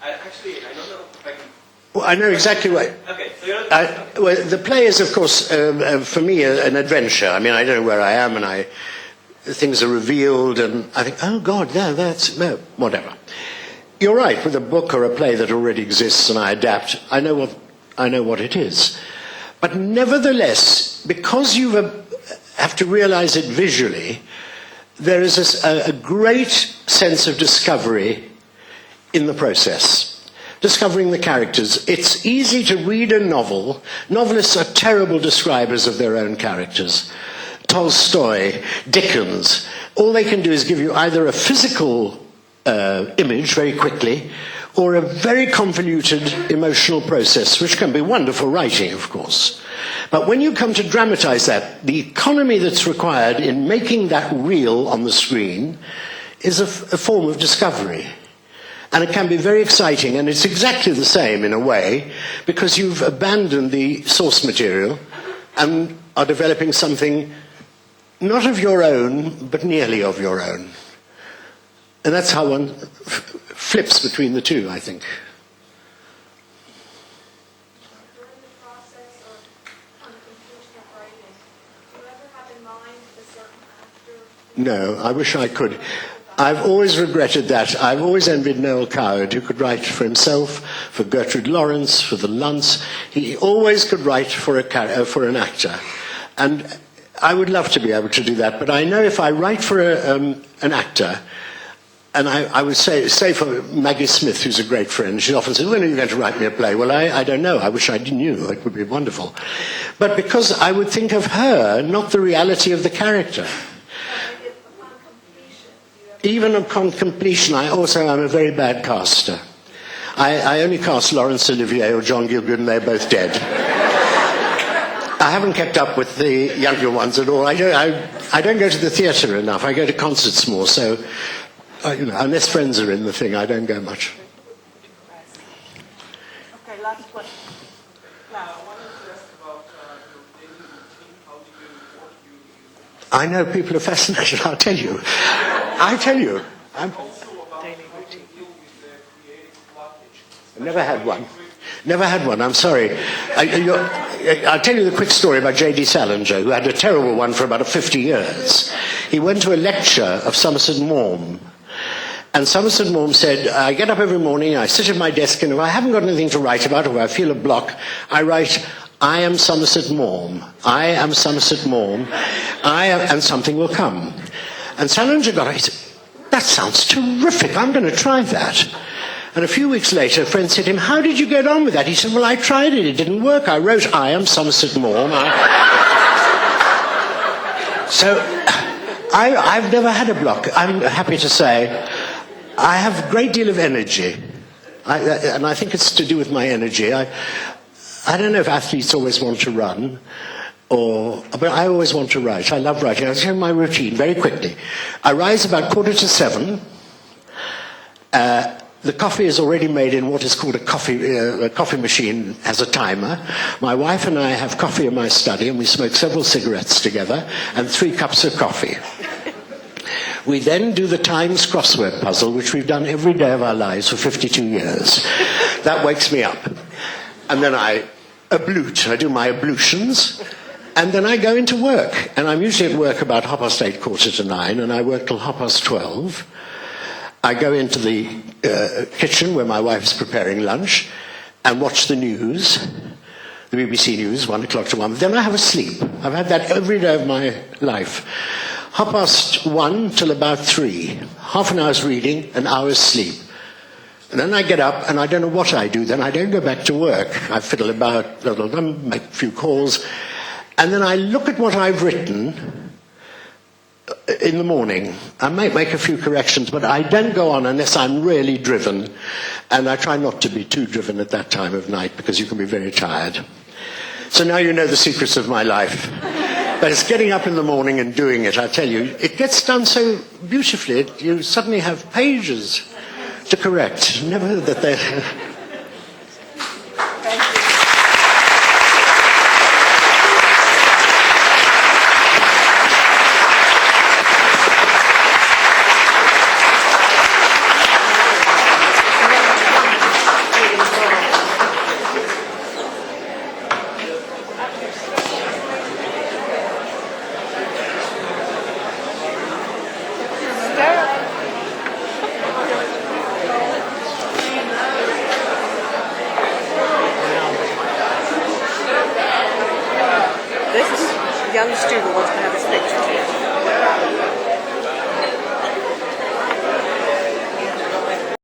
[SPEAKER 8] I don't know if I can...
[SPEAKER 4] Well, I know exactly what...
[SPEAKER 8] Okay, so you're...
[SPEAKER 4] well, the play is, of course, for me, an adventure. I mean, I don't know where I am, and things are revealed, and I think, oh, God, no, whatever. You're right, with a book or a play that already exists and I adapt, I know what it is. But nevertheless, because you have to realize it visually, there is a great sense of discovery in the process. Discovering the characters. It's easy to read a novel. Novelists are terrible describers of their own characters. Tolstoy, Dickens, all they can do is give you either a physical image very quickly or a very convoluted emotional process, which can be wonderful writing, of course. But when you come to dramatize that, the economy that's required in making that real on the screen is a form of discovery. And it can be very exciting, and it's exactly the same in a way, because you've abandoned the source material and are developing something not of your own, but nearly of your own. And that's how one flips between the two, I think.
[SPEAKER 7] During the process or on completion of writing, do you ever have in mind a certain actor?
[SPEAKER 4] No, I wish I could. I've always regretted that. I've always envied Noel Coward, who could write for himself, for Gertrude Lawrence, for the Luntz. He always could write for an actor. And I would love to be able to do that. But I know if I write for an actor, and I would say for Maggie Smith, who's a great friend, she often says, when are you going to write me a play? Well, I don't know. I wish I knew. It would be wonderful. But because I would think of her, not the reality of the character. Even upon completion, I'm a very bad caster. I only cast Laurence Olivier or John Gielgud, and they're both dead. I haven't kept up with the younger ones at all. I don't go to the theatre enough. I go to concerts more, so unless friends are in the thing, I don't go much.
[SPEAKER 1] Okay, last question.
[SPEAKER 4] I know people are fascinated. I'll tell you. I've never had one. Never had one. I'm sorry. I'll tell you the quick story about J.D. Salinger, who had a terrible one for about 50 years. He went to a lecture of Somerset Maugham, And Somerset Maugham said, I get up every morning, I sit at my desk, and if I haven't got anything to write about, or I feel a block, I write, I am Somerset Maugham. I am Somerset Maugham. And something will come. And Salinger got it. He said, that sounds terrific. I'm going to try that. And a few weeks later, a friend said to him, how did you get on with that? He said, well, I tried it. It didn't work. I wrote, I am Somerset Maugham. So I've never had a block. I'm happy to say I have a great deal of energy. And I think it's to do with my energy. I don't know if athletes always want to run, but I always want to write. I love writing. I'll tell you my routine very quickly. I rise about 6:45. The coffee is already made in what is called a coffee machine, has a timer. My wife and I have coffee in my study, and we smoke several cigarettes together, and 3 cups of coffee. We then do the Times crossword puzzle, which we've done every day of our lives for 52 years. That wakes me up. And then I ablute. I do my ablutions. And then I go into work. And I'm usually at work about 8:30, 9:15, and I work till 12:30. I go into the kitchen where my wife is preparing lunch and watch the news, the BBC News, 1 o'clock to 1. Then I have a sleep. I've had that every day of my life. 1:30 till about 3. Half an hour's reading, an hour's sleep. And then I get up and I don't know what I do. Then I don't go back to work. I fiddle about, make a few calls. And then I look at what I've written in the morning. I might make a few corrections, but I don't go on unless I'm really driven. And I try not to be too driven at that time of night because you can be very tired. So now you know the secrets of my life. But it's getting up in the morning and doing it, I tell you. It gets done so beautifully. You suddenly have pages to correct. Never that they...
[SPEAKER 3] This young student wants to